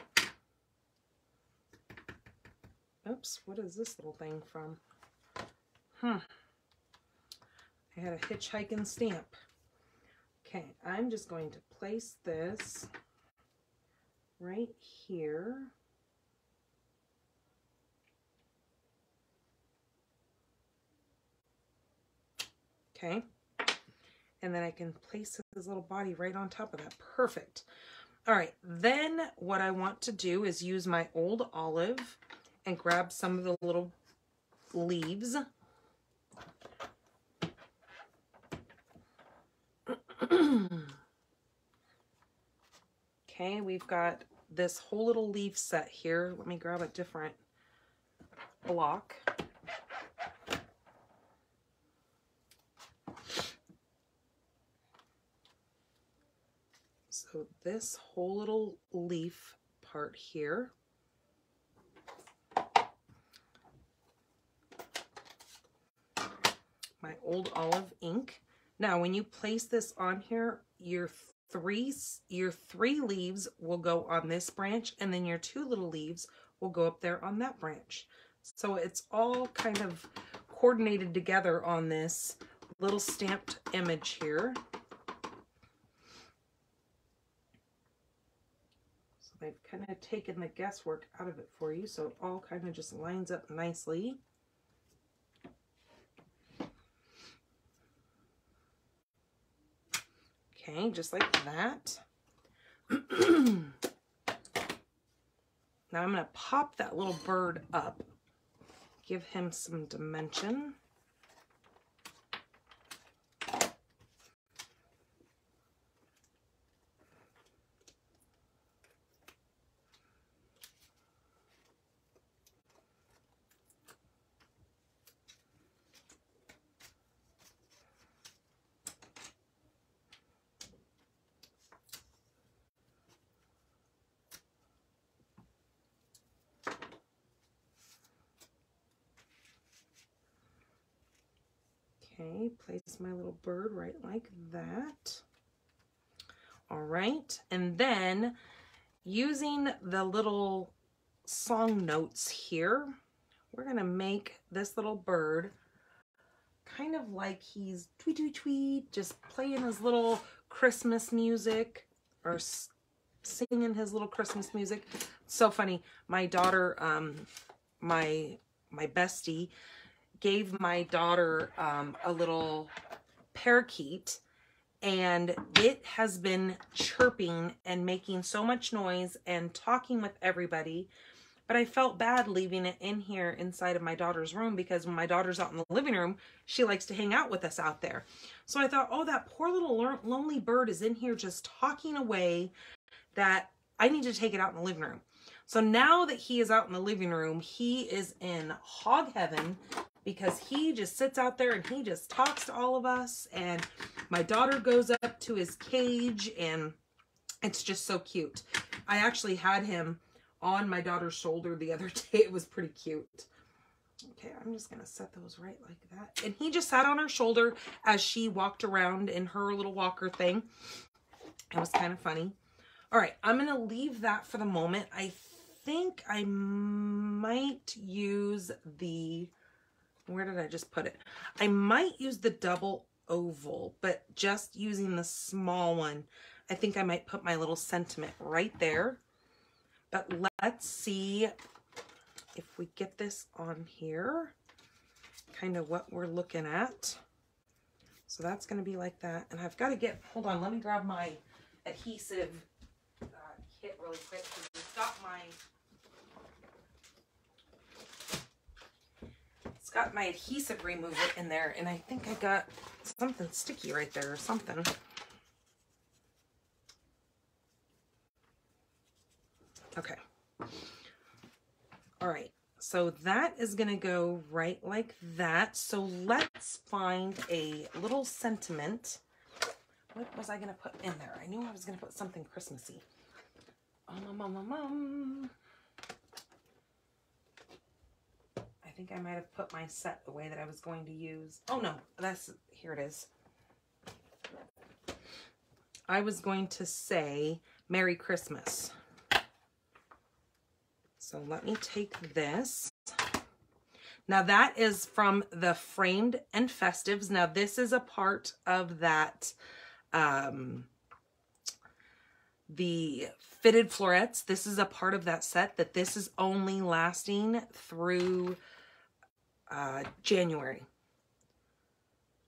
Oops, what is this little thing from? I had a hitchhiking stamp. Okay, I'm just going to place this right here. Okay, and then I can place his little body right on top of that. Perfect. All right, then what I want to do is use my old olive and grab some of the little leaves. Okay, we've got this whole little leaf set here. Let me grab a different block. So this whole little leaf part here. My old olive ink. Now, when you place this on here, your three leaves will go on this branch, and then your 2 little leaves will go up there on that branch. So it's all kind of coordinated together on this little stamped image here. So they've kind of taken the guesswork out of it for you, so it all kind of just lines up nicely. Okay, just like that. Now I'm going to pop that little bird up, give him some dimension. Okay, place my little bird right like that. All right, and then using the little song notes here, we're gonna make this little bird kind of like he's tweet, tweet, tweet, just playing his little Christmas music or singing his little Christmas music. So funny, my daughter, my bestie, gave my daughter a little parakeet, and it has been chirping and making so much noise and talking with everybody, but I felt bad leaving it in here inside of my daughter's room, because when my daughter's out in the living room, she likes to hang out with us out there. So I thought, oh, that poor little lonely bird is in here just talking away, that I need to take it out in the living room. So now that he is out in the living room, he is in hog heaven, because he just sits out there and he just talks to all of us, and my daughter goes up to his cage, and it's just so cute. I actually had him on my daughter's shoulder the other day. It was pretty cute. Okay, I'm just gonna set those right like that. And he just sat on her shoulder as she walked around in her little walker thing. It was kind of funny. All right, I'm gonna leave that for the moment. I think I might use the, where did I just put it? I might use the double oval, but just using the small one. I think I might put my little sentiment right there. But let's see if we get this on here, kind of what we're looking at. So that's going to be like that. And I've got to get, hold on, let me grab my adhesive kit really quick, because it's It's got my adhesive remover in there, and I think I got something sticky right there or something. Okay. All right. So that is going to go right like that. So let's find a little sentiment. What was I going to put in there? I knew I was going to put something Christmassy. I think I might have put my set the way that I was going to use. Oh no, here it is. I was going to say Merry Christmas. So let me take this. Now that is from the Framed and Festives. Now this is a part of that, the Fitted Florets. This is a part of that set that this is only lasting through January.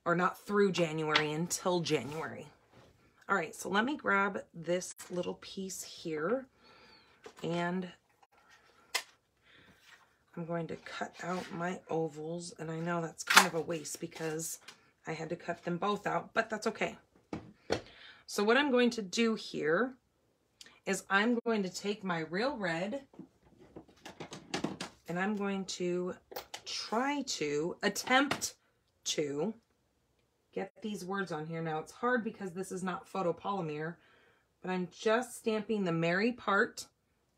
Or not through January, until January. All right, so let me grab this little piece here, and I'm going to cut out my ovals, and I know that's kind of a waste because I had to cut them both out, but that's okay. So what I'm going to do here is I'm going to take my Real Red, and I'm going to attempt to get these words on here. Now it's hard because this is not photopolymer, but I'm just stamping the Merry part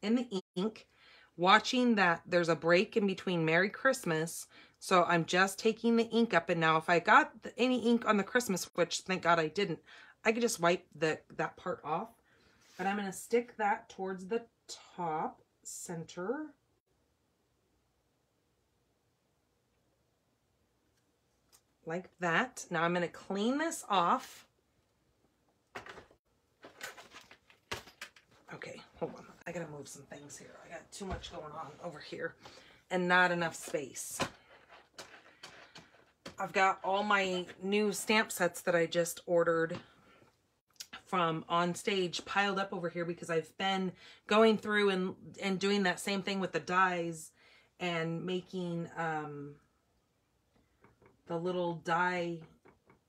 in the ink, watching that there's a break in between Merry Christmas. So I'm just taking the ink up, and now if I got any ink on the Christmas, which thank God I didn't, I could just wipe that part off. But I'm going to stick that towards the top center. Like that. Now I'm going to clean this off. Okay, hold on. I got to move some things here. I got too much going on over here and not enough space. I've got all my new stamp sets that I just ordered from On Stage piled up over here because I've been going through and doing that same thing with the dies and making the little die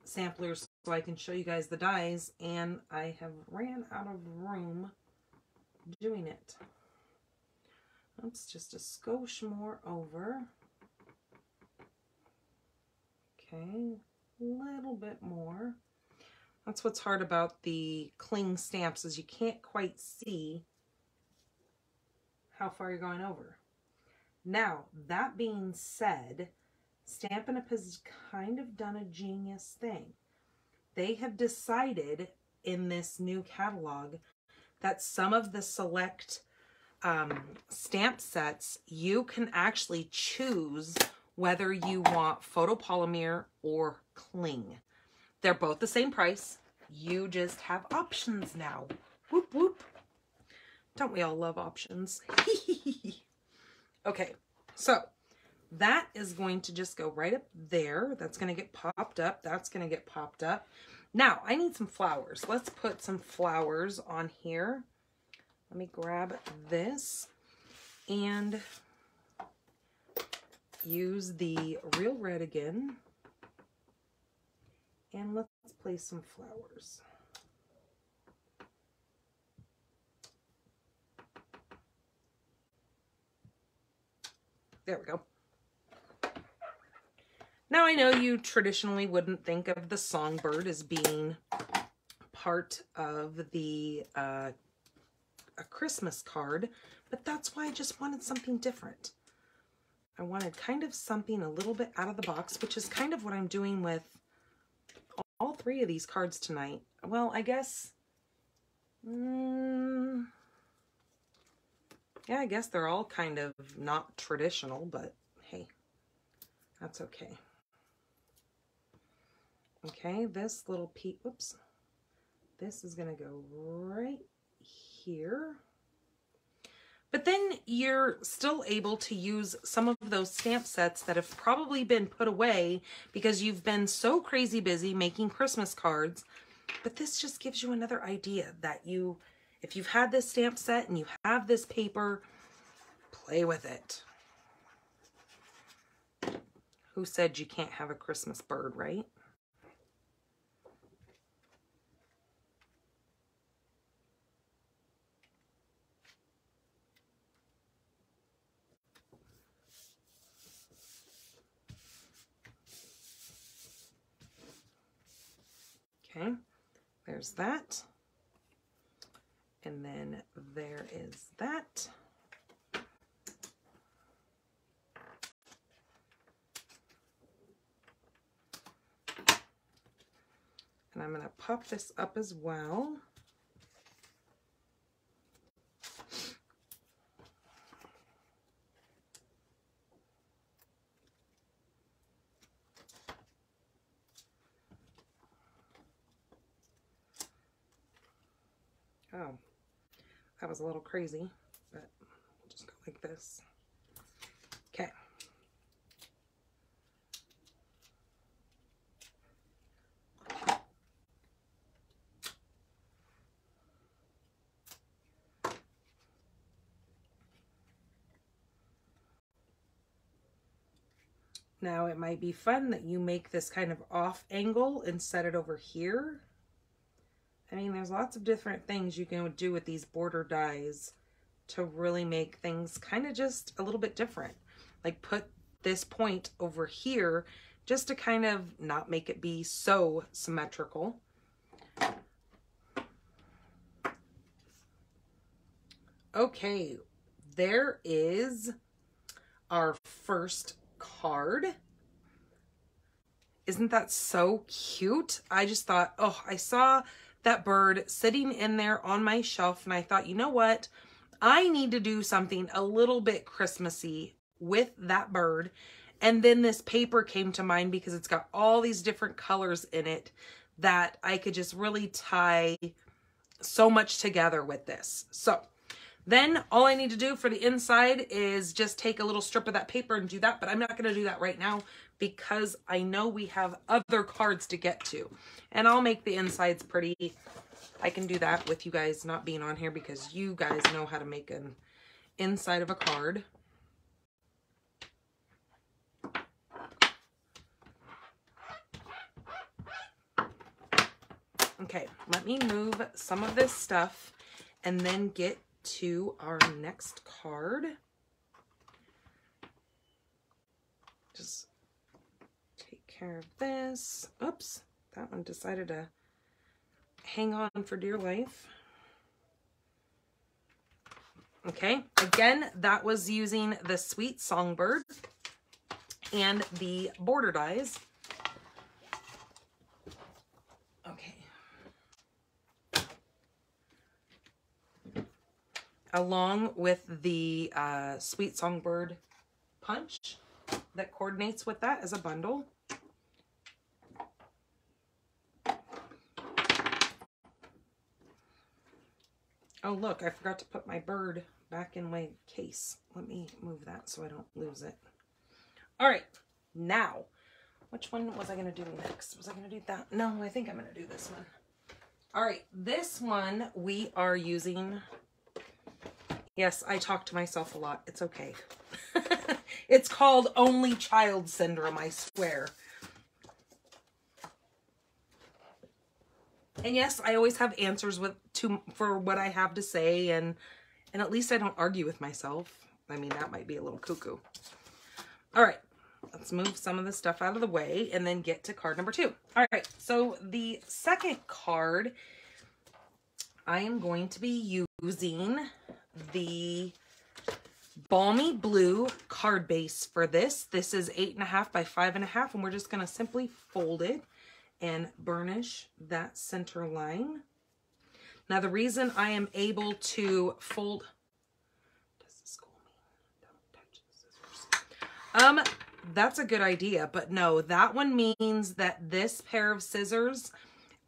samplers so I can show you guys the dies, and I have ran out of room doing it. Oops, just a skosh more over. Okay, a little bit more. That's what's hard about the cling stamps, is you can't quite see how far you're going over. Now, that being said, Stampin' Up has kind of done a genius thing. They have decided in this new catalog that some of the select stamp sets, you can actually choose whether you want photopolymer or cling. They're both the same price. You just have options now. Whoop, whoop. Don't we all love options? Okay, so that is going to just go right up there. That's going to get popped up. That's going to get popped up. Now, I need some flowers. Let's put some flowers on here. Let me grab this and use the Real Red again. And let's place some flowers. There we go. Now I know you traditionally wouldn't think of the Songbird as being part of the a Christmas card, but that's why I just wanted something different. I wanted kind of something a little bit out of the box, which is kind of what I'm doing with all three of these cards tonight. Well, I guess, yeah, I guess they're all kind of not traditional, but hey, that's okay. Okay, this little piece, oops, this is going to go right here. But then you're still able to use some of those stamp sets that have probably been put away because you've been so crazy busy making Christmas cards. But this just gives you another idea that if you've had this stamp set and you have this paper, play with it. Who said you can't have a Christmas bird, right? Okay, there's that. And then there is that. And I'm going to pop this up as well. Oh, that was a little crazy, but we'll just go like this. Okay. Now it might be fun that you make this kind of off angle and set it over here. I mean, there's lots of different things you can do with these border dies to really make things kind of just a little bit different. Like put this point over here just to kind of not make it be so symmetrical. Okay, there is our first card. Isn't that so cute? I just thought, oh, I saw that bird sitting in there on my shelf and I thought, you know what? I need to do something a little bit Christmassy with that bird. And then this paper came to mind because it's got all these different colors in it that I could just really tie so much together with this. So then all I need to do for the inside is just take a little strip of that paper and do that, but I'm not going to do that right now because I know we have other cards to get to. And I'll make the insides pretty. I can do that with you guys not being on here because you guys know how to make an inside of a card. Okay, let me move some of this stuff and then get to our next card. Just take care of this. Oops, that one decided to hang on for dear life. Okay, again, that was using the Sweet Songbird and the border dies. Okay. Along with the Sweet Songbird punch that coordinates with that as a bundle. Oh, look, I forgot to put my bird back in my case. Let me move that so I don't lose it. All right, now, which one was I going to do next? Was I going to do that? No, I think I'm going to do this one. All right, this one we are using. Yes, I talk to myself a lot. It's okay. It's called only child syndrome, I swear. And yes, I always have answers for what I have to say, and at least I don't argue with myself. I mean, that might be a little cuckoo. All right, let's move some of this stuff out of the way and then get to card number 2. All right, so the second card, I am going to be using the Balmy Blue card base for this. This is 8.5 by 5.5, and we're just going to simply fold it and burnish that center line. Now, the reason I am able to fold, does this school mean don't touch the scissors? That's a good idea, but no, that one means that this pair of scissors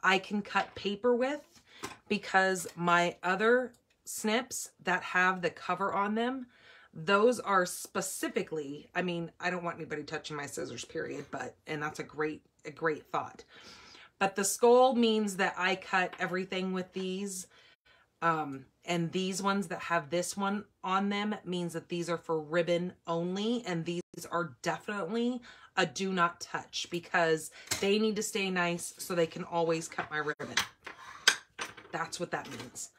I can cut paper with, because my other snips that have the cover on them, those are specifically, I mean, I don't want anybody touching my scissors, period, but, and that's a great thought. But the skull means that I cut everything with these, and these ones that have this one on them means that these are for ribbon only, and these are definitely a do not touch because they need to stay nice so they can always cut my ribbon. That's what that means.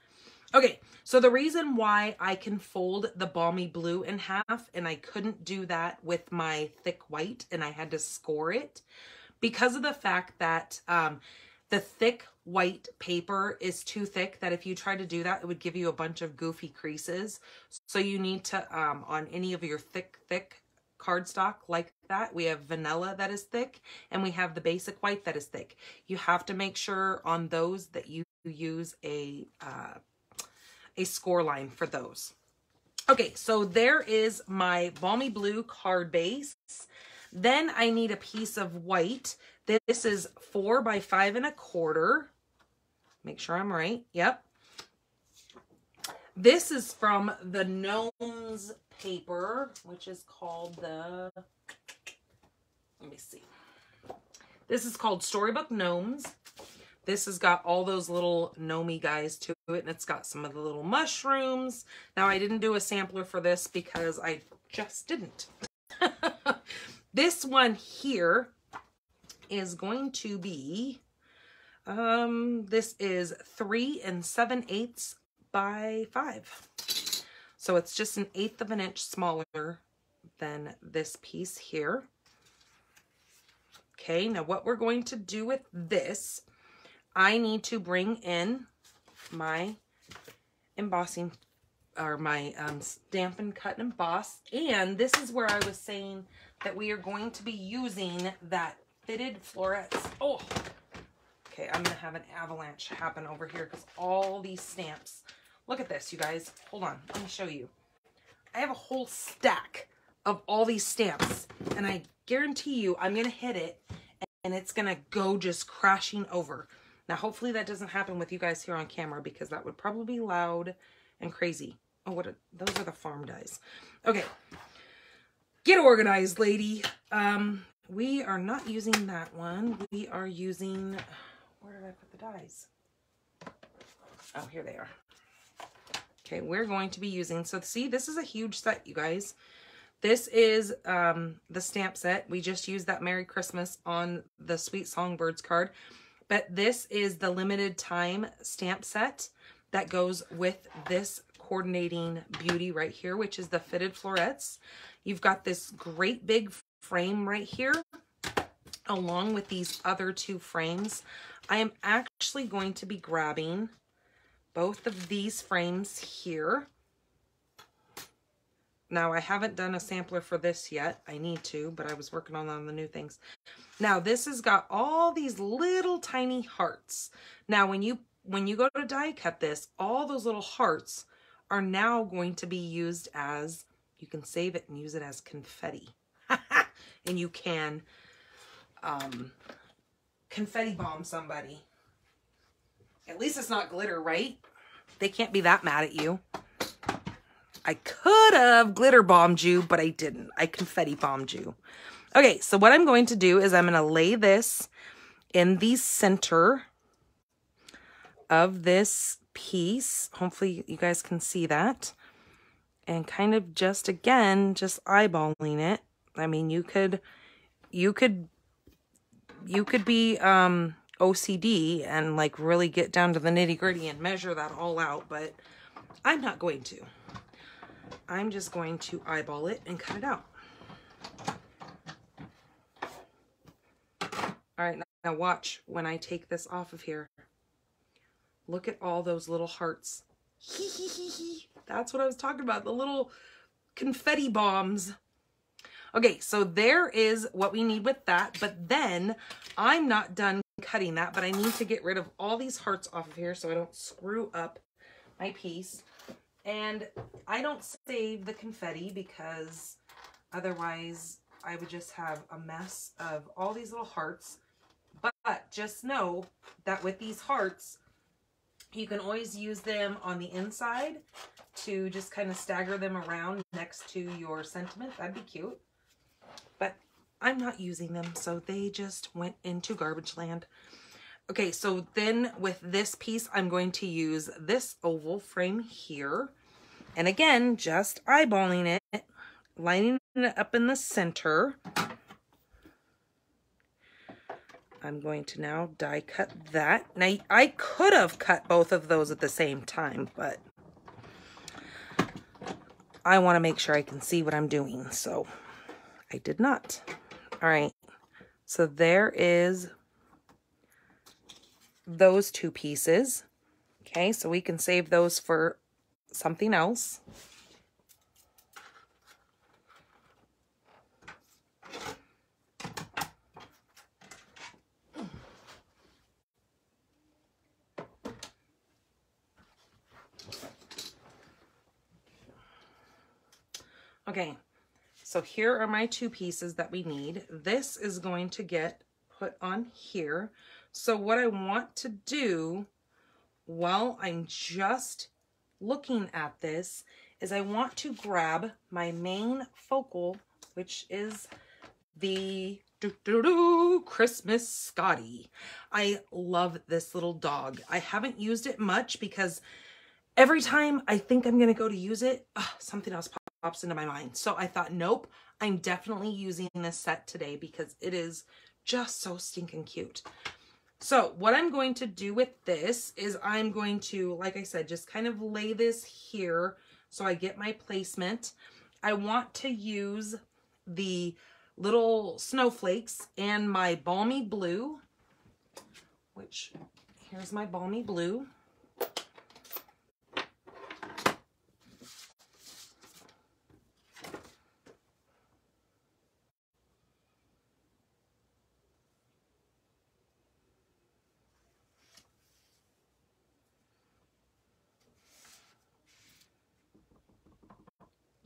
Okay, so the reason why I can fold the balmy blue in half and I couldn't do that with my thick white and I had to score it because of the fact that the thick white paper is too thick, that if you try to do that, it would give you a bunch of goofy creases. So you need to, on any of your thick cardstock like that, we have vanilla that is thick and we have the basic white that is thick. You have to make sure on those that you use a score line for those. Okay, so there is my balmy blue card base. Then I need a piece of white. This is 4 by 5 1/4. Make sure I'm right. Yep. This is from the Gnomes paper, which is called the, let me see. This is called Storybook Gnomes. This has got all those little gnomey guys to it, and it's got some of the little mushrooms. Now, I didn't do a sampler for this because I just didn't. This one here is going to be, this is 3 7/8 by 5. So it's just 1/8 of an inch smaller than this piece here. Okay, now what we're going to do with this, I need to bring in my embossing, or my Stampin' Cut and Emboss. And this is where I was saying that we are going to be using that Fitted Florets. Oh, okay, I'm going to have an avalanche happen over here because all these stamps. Look at this, you guys. Hold on, let me show you. I have a whole stack of all these stamps, and I guarantee you I'm going to hit it, and it's going to go just crashing over. Now, hopefully that doesn't happen with you guys here on camera because that would probably be loud and crazy. Oh, those are the farm dies. Okay. Get organized, lady. We are not using that one. We are using, where did I put the dies? Oh, here they are. Okay, we're going to be using, so see, this is a huge set, you guys. This is the stamp set. We just used that Merry Christmas on the Sweet Songbirds card. But this is the limited time stamp set that goes with this coordinating beauty right here, which is the Fitted Florets. You've got this great big frame right here, along with these other 2 frames. I am actually going to be grabbing both of these frames here. Now, I haven't done a sampler for this yet. I need to, but I was working on the new things. Now, this has got all these little tiny hearts. Now, when you go to die cut this, all those little hearts are now going to be used as, you can save it and use it as confetti. And you can confetti bomb somebody. At least it's not glitter, right? They can't be that mad at you. I could have glitter bombed you, but I didn't. I confetti bombed you. Okay, so what I'm going to do is I'm going to lay this in the center of this piece. Hopefully you guys can see that. And kind of just, again, just eyeballing it. I mean, you could be OCD and like really get down to the nitty-gritty and measure that all out, but I'm not going to. I'm just going to eyeball it and cut it out. All right, now watch when I take this off of here. Look at all those little hearts. That's what I was talking about, the little confetti bombs. Okay, so there is what we need with that, but then I'm not done cutting that, but I need to get rid of all these hearts off of here so I don't screw up my piece. And I don't save the confetti because otherwise I would just have a mess of all these little hearts. But just know that with these hearts, you can always use them on the inside to just kind of stagger them around next to your sentiment. That'd be cute. But I'm not using them, so they just went into garbage land. Okay, so then with this piece, I'm going to use this oval frame here. And again, just eyeballing it. lining it up in the center. I'm going to now die cut that. Now, I could have cut both of those at the same time, but I want to make sure I can see what I'm doing, so I did not. All right, so there is those two pieces. Okay, so we can save those for something else. Okay, so here are my two pieces that we need. This is going to get put on here. So what I want to do while I'm just looking at this is I want to grab my main focal, which is the Christmas Scottie. I love this little dog. I haven't used it much because every time I think I'm going to go to use it, something else pops into my mind. So I thought, nope, I'm definitely using this set today because it is just so stinking cute. So what I'm going to do with this is I'm going to, like I said, just kind of lay this here so I get my placement. I want to use the little snowflakes and my balmy blue, which here's my balmy blue.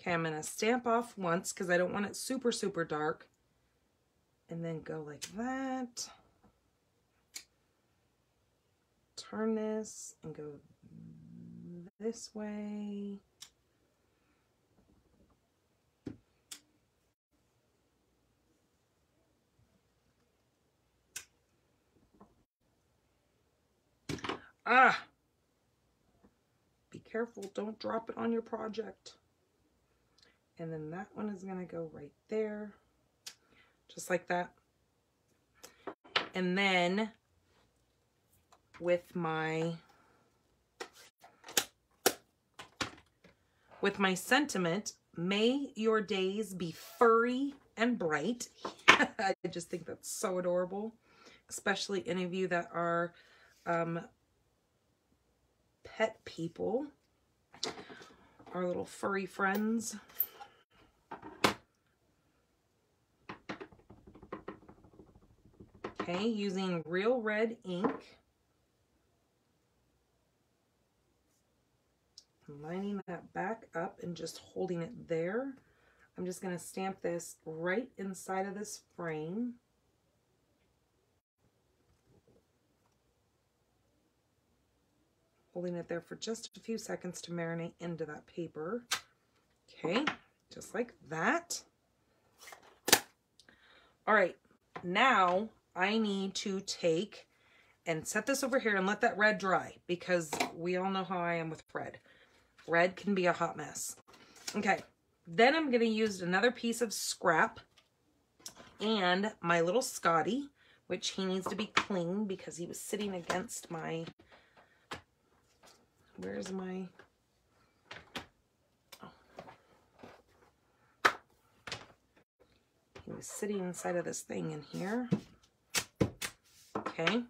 Okay, I'm going to stamp off once because I don't want it super, super dark. And then go like that. Turn this and go this way. Be careful, don't drop it on your project. And then that one is going to go right there, just like that. And then with my sentiment, may your days be furry and bright. I just think that's so adorable, especially any of you that are pet people, our little furry friends. Okay, using real red ink. I'm lining that back up and just holding it there. I'm just going to stamp this right inside of this frame. Holding it there for just a few seconds to marinate into that paper. Okay, just like that. All right, now I need to take and set this over here and let that red dry because we all know how I am with red. Red can be a hot mess. Okay, then I'm going to use another piece of scrap and my little Scottie, which he needs to be clean because he was sitting against my, where's my, he was sitting inside of this thing in here. Okay.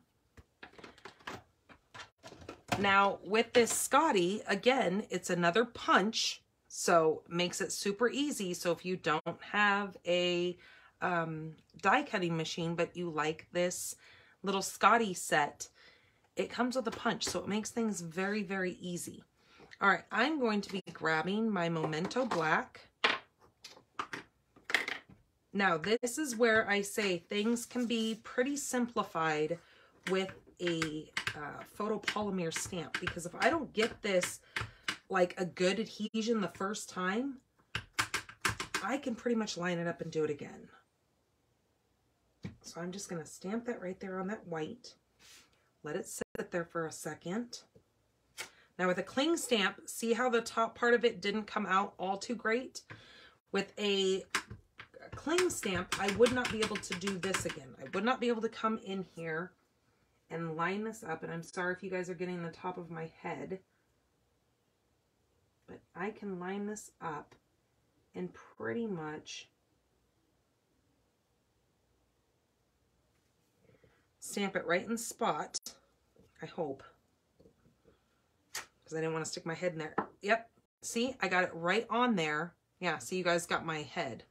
Now with this Scottie, again, it's another punch, so makes it super easy. So if you don't have a die cutting machine, but you like this little Scottie set, it comes with a punch, so it makes things very, very easy. All right, I'm going to be grabbing my Memento Black. Now this is where I say things can be pretty simplified with a photopolymer stamp, because if I don't get this like a good adhesion the first time, I can pretty much line it up and do it again. So I'm just going to stamp that right there on that white. Let it sit there for a second. Now with a cling stamp, see how the top part of it didn't come out all too great? With a cling stamp, I would not be able to do this again. I would not be able to come in here and line this up. And I'm sorry if you guys are getting the top of my head, but I can line this up and pretty much stamp it right in the spot, I hope, because I didn't want to stick my head in there. Yep, see, I got it right on there. Yeah, see, you guys got my head.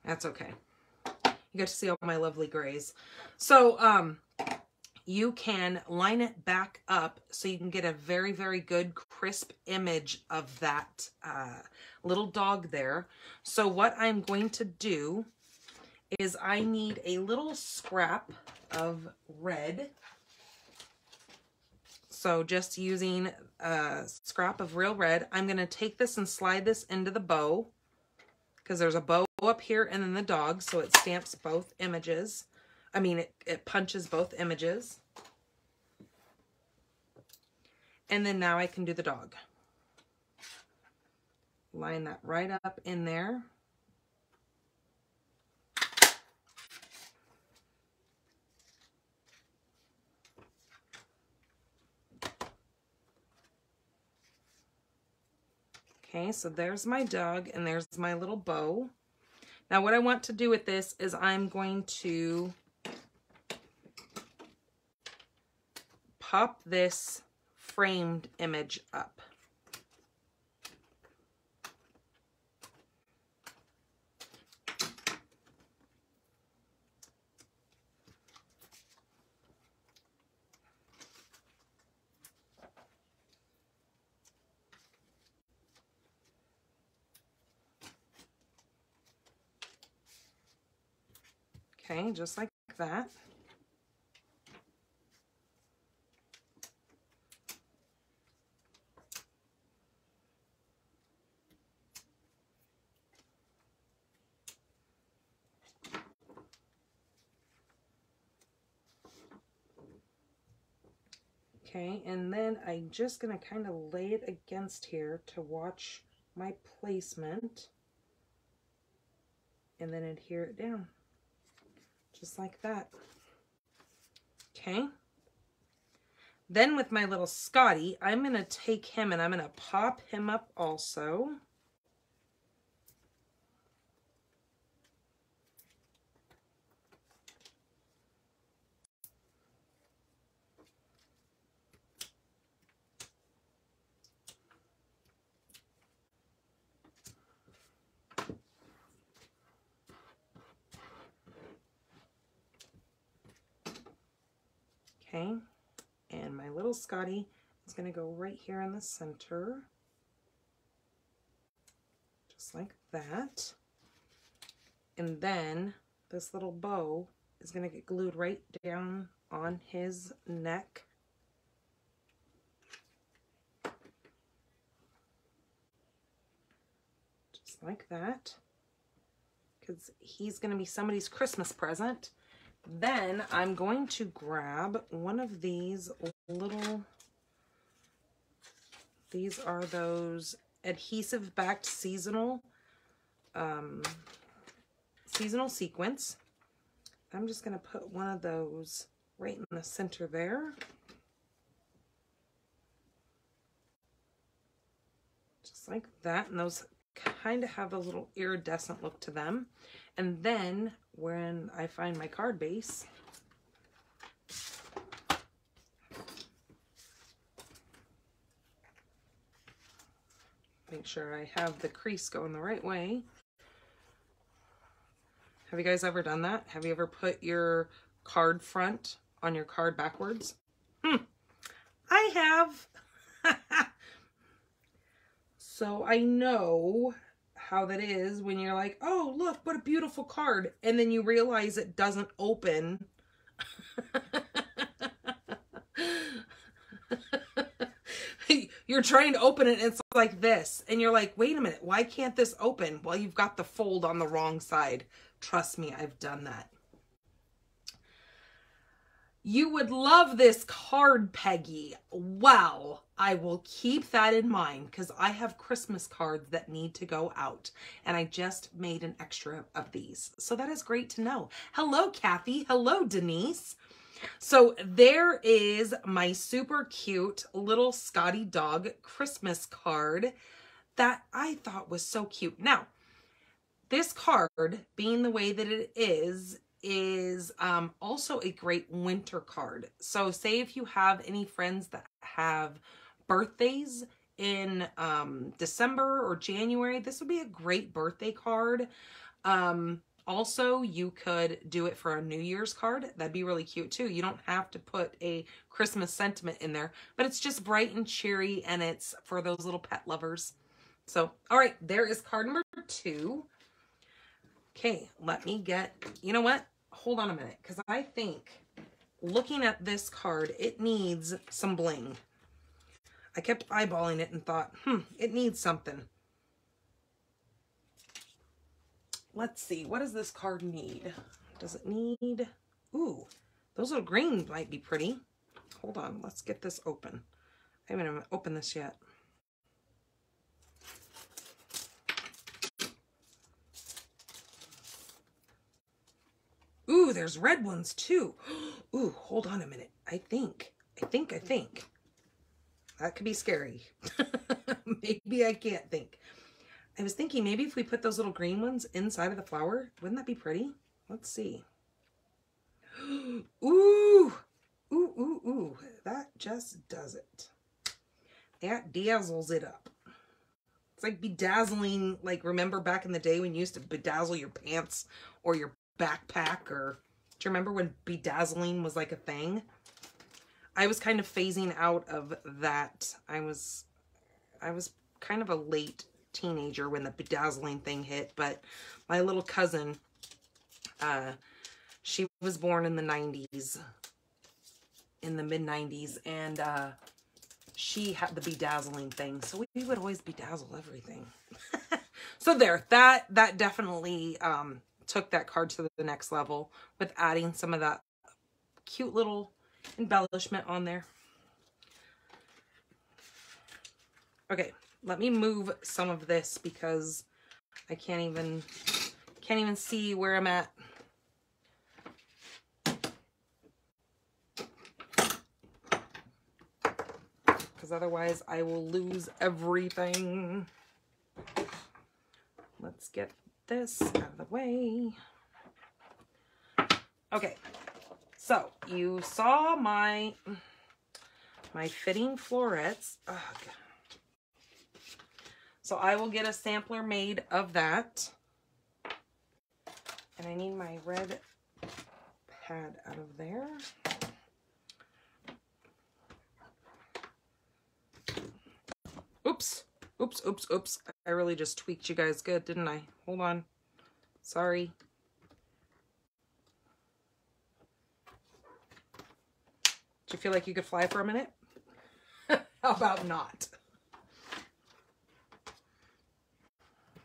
That's okay. You get to see all my lovely grays. So you can line it back up so you can get a very, very good crisp image of that little dog there. So what I'm going to do is I need a little scrap of red. So just using a scrap of real red, I'm going to take this and slide this into the bow, because there's a bow up here and then the dog, so it stamps both images. I mean, it punches both images. And then now I can do the dog. Line that right up in there. Okay, so there's my dog and there's my little bow. Now what I want to do with this is I'm going to pop this framed image up. Okay, just like that. Okay, and then I'm just going to kind of lay it against here to watch my placement and then adhere it down. Just like that. Okay. Then with my little Scottie, I'm going to take him and I'm going to pop him up also. Okay, and my little Scottie is going to go right here in the center, just like that. And then this little bow is going to get glued right down on his neck. Just like that, because he's going to be somebody's Christmas present. Then I'm going to grab one of these little, these are those adhesive backed seasonal sequins. I'm just going to put one of those right in the center there. Just like that. And those kind of have a little iridescent look to them. And then when I find my card base, make sure I have the crease going the right way. Have you guys ever done that? Have you ever put your card front on your card backwards? I have. So I know how that is when you're like, oh, look, what a beautiful card. And then you realize it doesn't open. You're trying to open it and it's like this. And you're like, wait a minute, why can't this open? Well, you've got the fold on the wrong side. Trust me, I've done that. You would love this card, Peggy. Well, I will keep that in mind because I have Christmas cards that need to go out, and I just made an extra of these. So that is great to know. Hello, Kathy. Hello, Denise. So there is my super cute little Scottie dog Christmas card that I thought was so cute. Now, this card, being the way that it is also a great winter card. So say if you have any friends that have birthdays in December or January, this would be a great birthday card. Also, you could do it for a New Year's card. That'd be really cute too. You don't have to put a Christmas sentiment in there, but it's just bright and cheery, and it's for those little pet lovers. So, all right, there is card number 2. Okay, let me get, you know what? Hold on a minute, because I think looking at this card, it needs some bling. I kept eyeballing it and thought, it needs something. Let's see, what does this card need? Does it need, ooh, those little green might be pretty. Hold on, let's get this open. I haven't even opened this yet. Ooh, there's red ones too. Ooh, hold on a minute. I think. That could be scary. Maybe I can't think. I was thinking maybe if we put those little green ones inside of the flower, wouldn't that be pretty? Let's see. Ooh, ooh. That just does it. That dazzles it up. It's like bedazzling, like remember back in the day when you used to bedazzle your pants or your backpack, or do you remember when bedazzling was like a thing? I was kind of phasing out of that. I was kind of a late teenager when the bedazzling thing hit, but my little cousin, she was born in the 90s, in the mid-90s, and she had the bedazzling thing, so we would always bedazzle everything. So there, that definitely took that card to the next level with adding some of that cute little embellishment on there. Okay, let me move some of this because I can't even see where I'm at. Because otherwise I will lose everything. Let's get this out of the way. Okay, so you saw my Fitting Florets. Ugh. So I will get a sampler made of that. And I need my red pad out of there. Oops. Oops. I really just tweaked you guys good, didn't I? Hold on. Sorry. Do you feel like you could fly for a minute? How about not?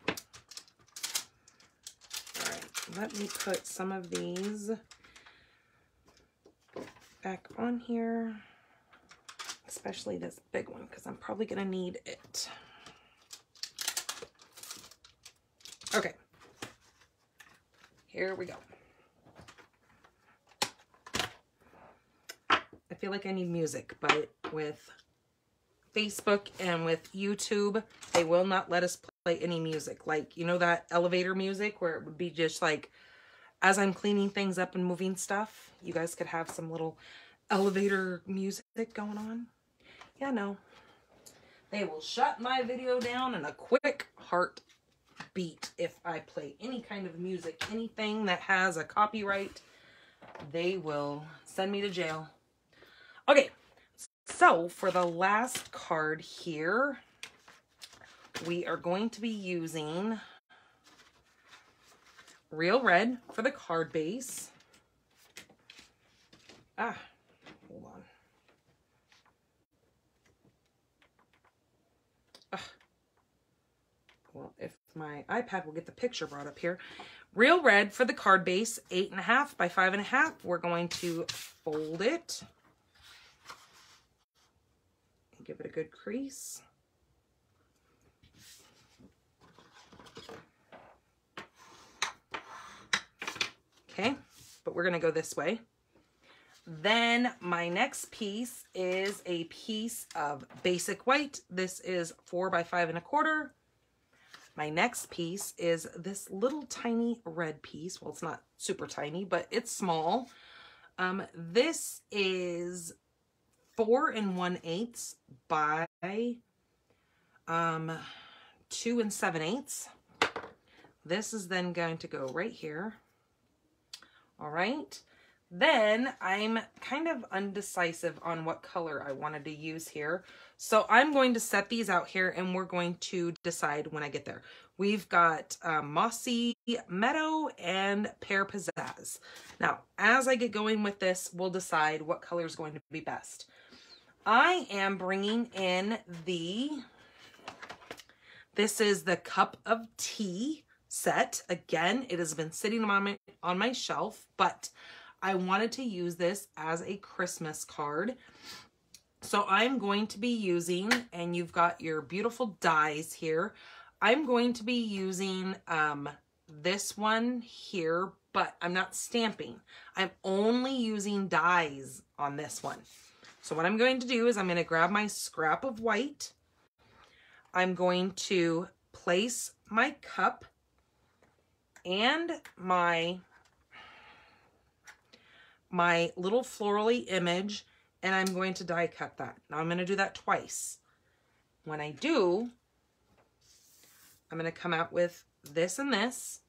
All right, let me put some of these back on here, especially this big one, because I'm probably going to need it. Okay, here we go. I feel like I need music, but with Facebook and with YouTube, they will not let us play any music. Like, you know that elevator music where it would be just like, as I'm cleaning things up and moving stuff, you guys could have some little elevator music going on. Yeah, no. They will shut my video down in a quick heartbeat if I play any kind of music. Anything that has a copyright, they will send me to jail. Okay, so for the last card here, we are going to be using Real Red for the card base. Hold on. Well, if my iPad will get the picture brought up here. Real Red for the card base, 8.5 by 5.5. We're going to fold it Give it a good crease. Okay, but we're gonna go this way. Then my next piece is a piece of basic white. This is 4 by 5 1/4. My next piece is this little tiny red piece. Well, it's not super tiny, but it's small. This is 4 1/8 by 2 7/8. This is then going to go right here. All right. Then I'm kind of undecisive on what color I wanted to use here. So I'm going to set these out here and we're going to decide when I get there. We've got Mossy Meadow and Pear Pizzazz. Now, as I get going with this, we'll decide what color is going to be best. I am bringing in this is the Cup of Tea set. Again, it has been sitting on my shelf, but I wanted to use this as a Christmas card. So I'm going to be using, and you've got your beautiful dies here. I'm going to be using this one here, but I'm not stamping. I'm only using dies on this one. So what I'm going to do is I'm going to grab my scrap of white. I'm going to place my cup and my little florally image, and I'm going to die cut that. Now I'm going to do that twice. When I do, I'm going to come out with this and this,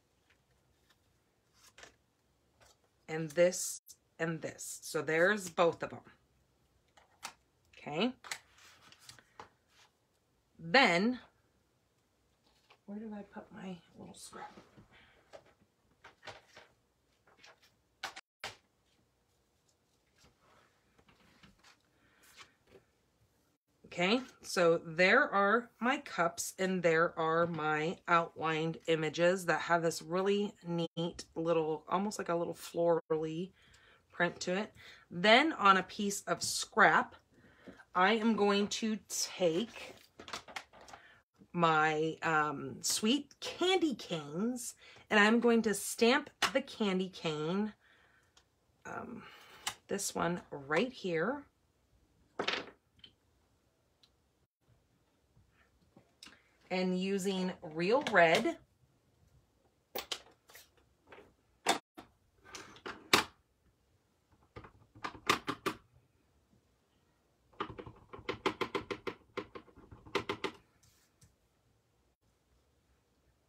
and this and this. So there's both of them. Okay. Then, where did I put my little scrap? Okay, so there are my cups and there are my outlined images that have this really neat little, almost like a little florally print to it. Then on a piece of scrap, I am going to take my sweet candy canes and I'm going to stamp the candy cane, this one right here. And using real red,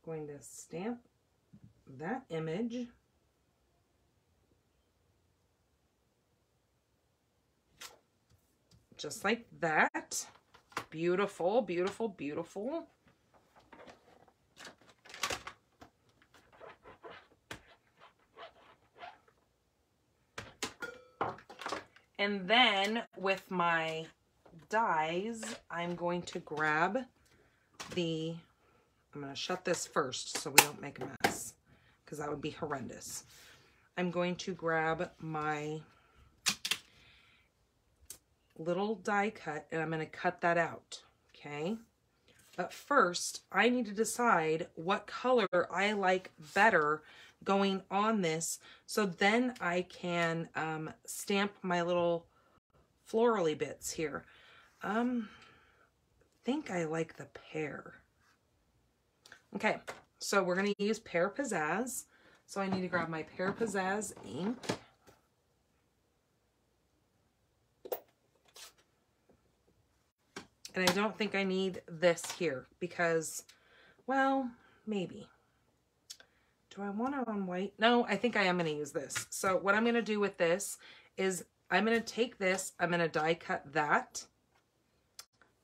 going to stamp that image. Just like that. Beautiful, beautiful, beautiful. And then with my dies, I'm going to grab I'm going to shut this first so we don't make a mess, because that would be horrendous. I'm going to grab my little die cut and I'm going to cut that out, okay? But first, I need to decide what color I like better going on this, so then I can stamp my little florally bits here. I think I like the pear. Okay, so we're going to use Pear Pizzazz. So I need to grab my Pear Pizzazz ink. And I don't think I need this here because, well, maybe. Do I want it on white? No, I think I am going to use this. So what I'm going to do with this is I'm going to take this, I'm going to die cut that.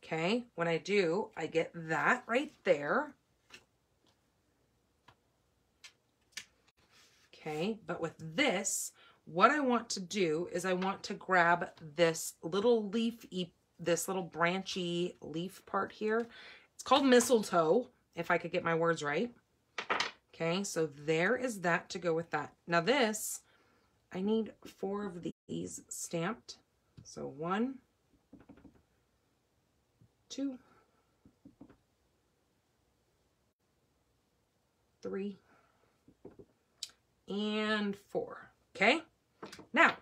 Okay, when I do, I get that right there. Okay, but with this, what I want to do is I want to grab this little leafy, this little branchy leaf part here. It's called mistletoe, if I could get my words right. Okay, so there is that to go with that. Now this, I need 4 of these stamped. So 1, 2, 3, and 4. Okay, now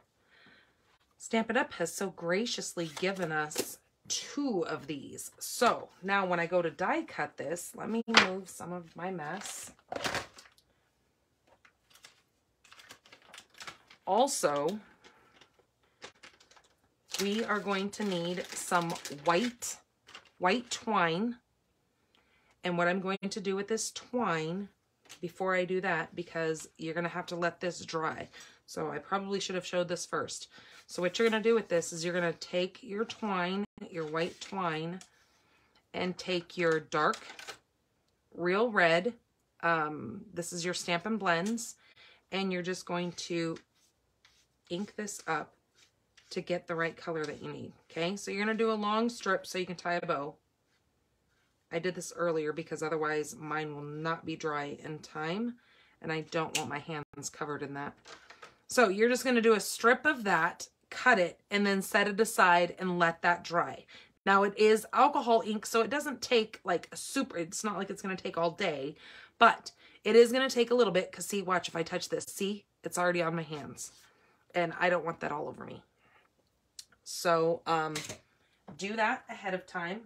Stampin' Up has so graciously given us 2 of these. So now when I go to die cut this, let me move some of my mess. Also, we are going to need some white twine. And what I'm going to do with this twine, before I do that, because you're going to have to let this dry. So I probably should have showed this first. So what you're going to do with this is you're going to take your twine, your white twine, and take your dark real red. This is your Stampin' Blends. And you're just going to ink this up to get the right color that you need. Okay, so you're going to do a long strip so you can tie a bow. I did this earlier because otherwise mine will not be dry in time, and I don't want my hands covered in that. So you're just going to do a strip of that, cut it, and then set it aside and let that dry. Now it is alcohol ink, so it doesn't take like a super, it's not like it's going to take all day, but it is going to take a little bit because see, watch if I touch this, see, it's already on my hands and I don't want that all over me. So do that ahead of time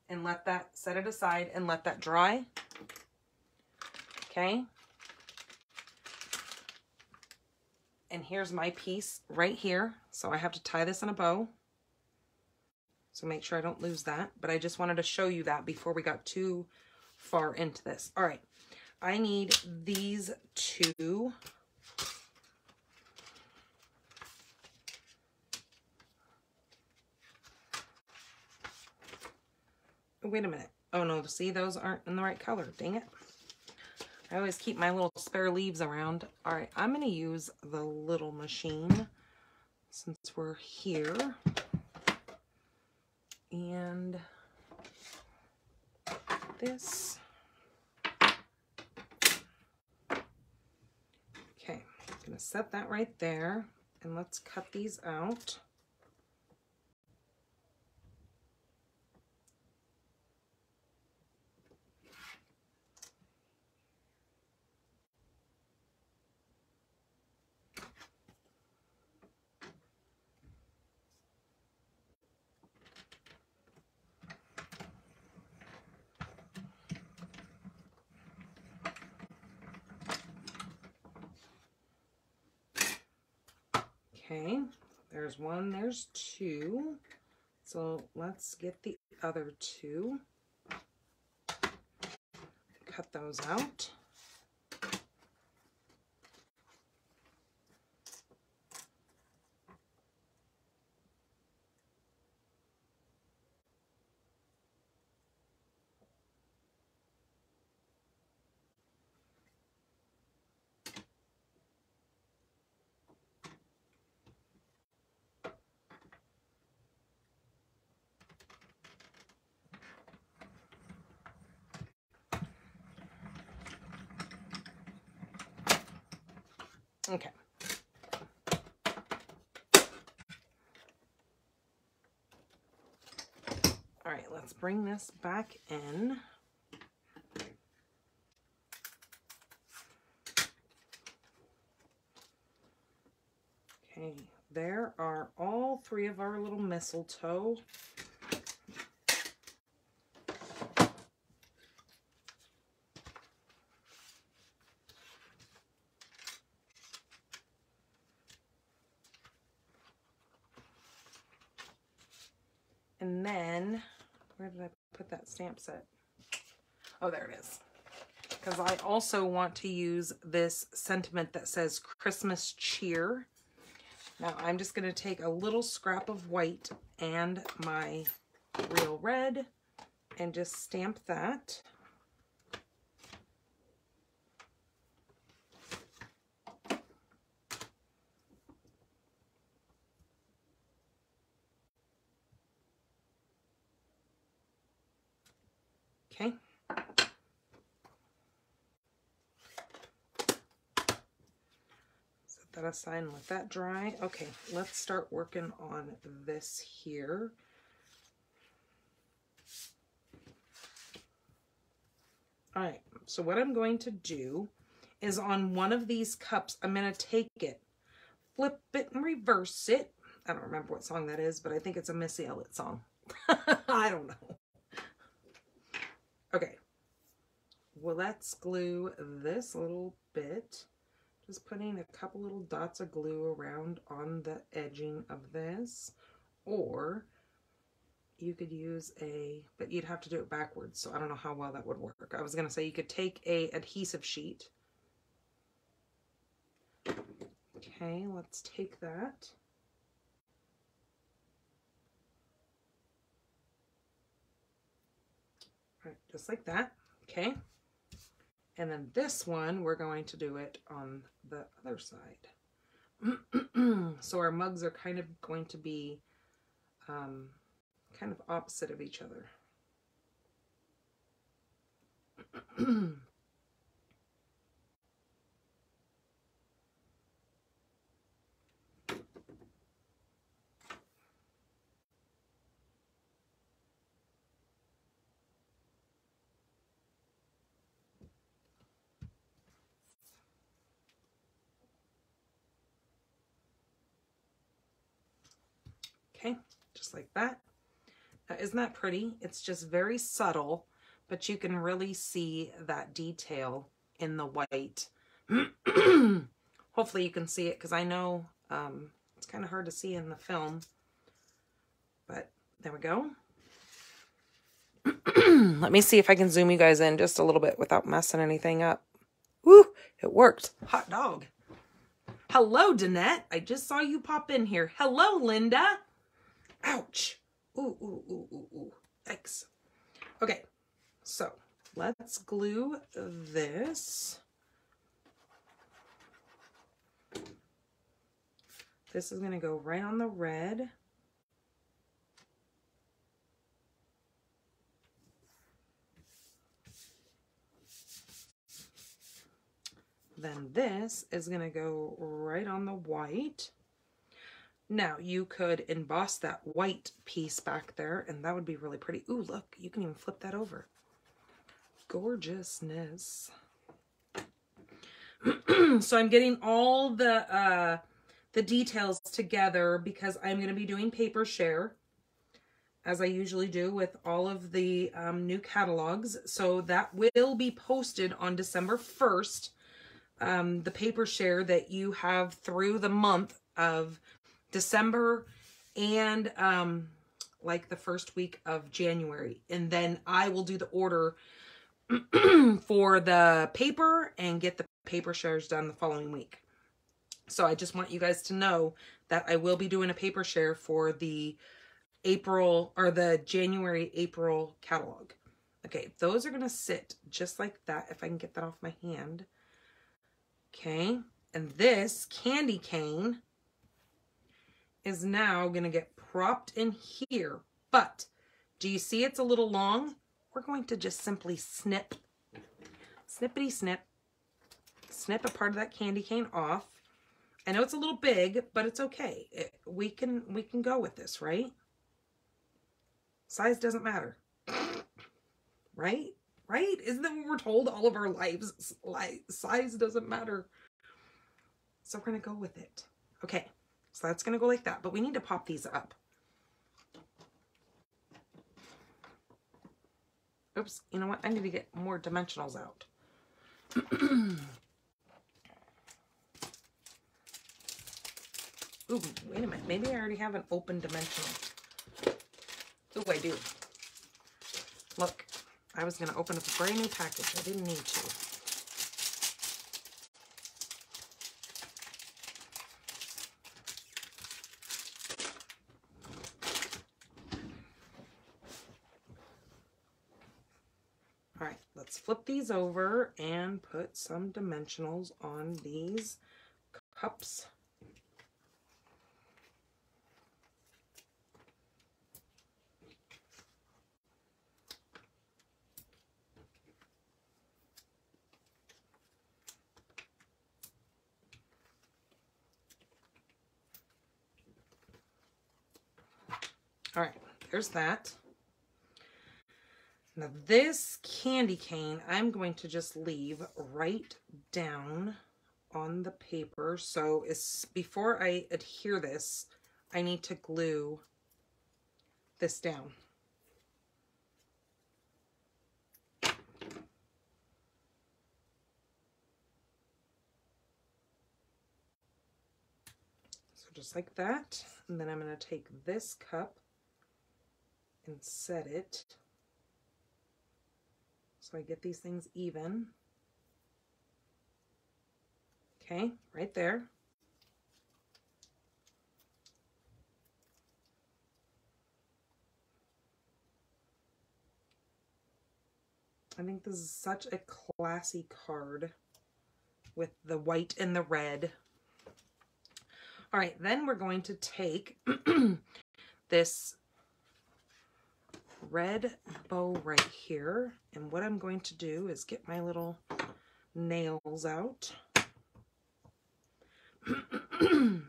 and let that, set it aside and let that dry. Okay. And here's my piece right here. So I have to tie this in a bow. So make sure I don't lose that. But I just wanted to show you that before we got too far into this. All right. I need these 2. Oh, wait a minute. Oh no, see, those aren't in the right color. Dang it. I always keep my little spare leaves around. All right, I'm going to use the little machine since we're here. And this. Okay, I'm going to set that right there. And let's cut these out. Okay, there's 1, there's 2. So let's get the other 2. Cut those out. Okay. All right, let's bring this back in. Okay, there are all 3 of our little mistletoe. And then, where did I put that stamp set? Oh, there it is. Because I also want to use this sentiment that says Christmas cheer. Now I'm just going to take a little scrap of white and my real red and just stamp that. Okay. So that aside and let that dry. Okay, let's start working on this here. All right, so what I'm going to do is on one of these cups, I'm going to take it, flip it, and reverse it. I don't remember what song that is, but I think it's a Missy Elliott song. I don't know. Okay. Well, let's glue this little bit. Just putting a couple little dots of glue around on the edging of this. Or you could use but you'd have to do it backwards, so I don't know how well that would work. I was going to say you could take a adhesive sheet. Okay, let's take that. All right, just like that. Okay. And then this one, we're going to do it on the other side. So our mugs are kind of going to be kind of opposite of each other. Okay, just like that. Isn't that pretty? It's just very subtle, but you can really see that detail in the white. Hopefully you can see it, because I know it's kind of hard to see in the film. But there we go. Let me see if I can zoom you guys in just a little bit without messing anything up. Woo, it worked. Hot dog. Hello, Danette. I just saw you pop in here. Hello, Linda. Ouch. Ooh, ooh, ooh, ooh, ooh. Yikes. Okay, so let's glue this. This is going to go right on the red. Then this is going to go right on the white. Now, you could emboss that white piece back there, and that would be really pretty. Ooh, look, you can even flip that over. Gorgeousness. So I'm getting all the details together because I'm going to be doing paper share, as I usually do with all of the new catalogs. So that will be posted on December 1st. The paper share that you have through the month of December and like the first week of January. And then I will do the order for the paper and get the paper shares done the following week. So I just want you guys to know that I will be doing a paper share for the April or the January-April catalog. Okay, those are going to sit just like that if I can get that off my hand. Okay, and this candy cane is now going to get propped in here. But do you see it's a little long? We're going to just simply snip, snippity snip, snip a part of that candy cane off. I know it's a little big, but it's okay. We can go with this, right? Size doesn't matter. Right? Right? Isn't that what we're told all of our lives? Like, size doesn't matter. So we're going to go with it. Okay. So that's going to go like that. But we need to pop these up. Oops. You know what? I need to get more dimensionals out. Ooh, wait a minute. Maybe I already have an open dimensional. Ooh, I do. Look, I was going to open up a brand new package. I didn't need to. All right, let's flip these over and put some dimensionals on these cups. All right, there's that. Now this candy cane, I'm going to just leave right down on the paper. So before I adhere this, I need to glue this down. So just like that. And then I'm going to take this cup and set it so I get these things even. Okay, right there. I think this is such a classy card with the white and the red. All right, then we're going to take this red bow right here, and what I'm going to do is get my little nails out. And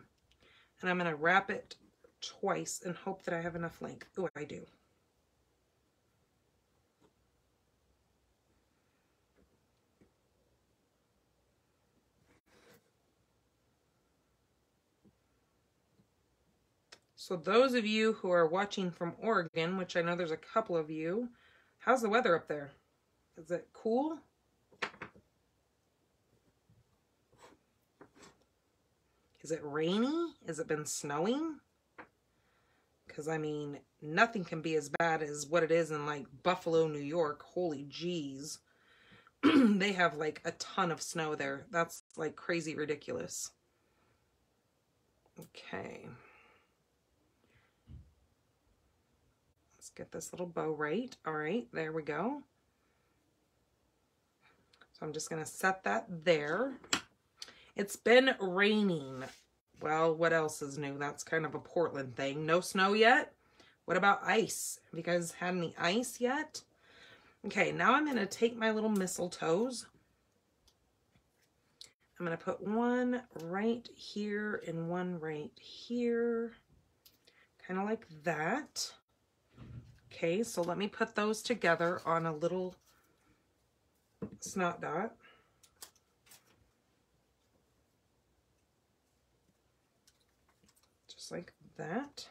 I'm going to wrap it twice and hope that I have enough length. Oh, I do. So those of you who are watching from Oregon, which I know there's a couple of you, how's the weather up there? Is it cool? Is it rainy? Has it been snowing? Because, I mean, nothing can be as bad as what it is in, like, Buffalo, New York. Holy jeez. They have, like, a ton of snow there. That's, like, crazy ridiculous. Okay. Let's get this little bow right. All right, there we go. So I'm just going to set that there. It's been raining. Well, what else is new? That's kind of a Portland thing. No snow yet? What about ice? Have you guys had any ice yet? Okay, now I'm going to take my little mistletoes. I'm going to put one right here and one right here. Kind of like that. Okay, so let me put those together on a little snot dot. Just like that.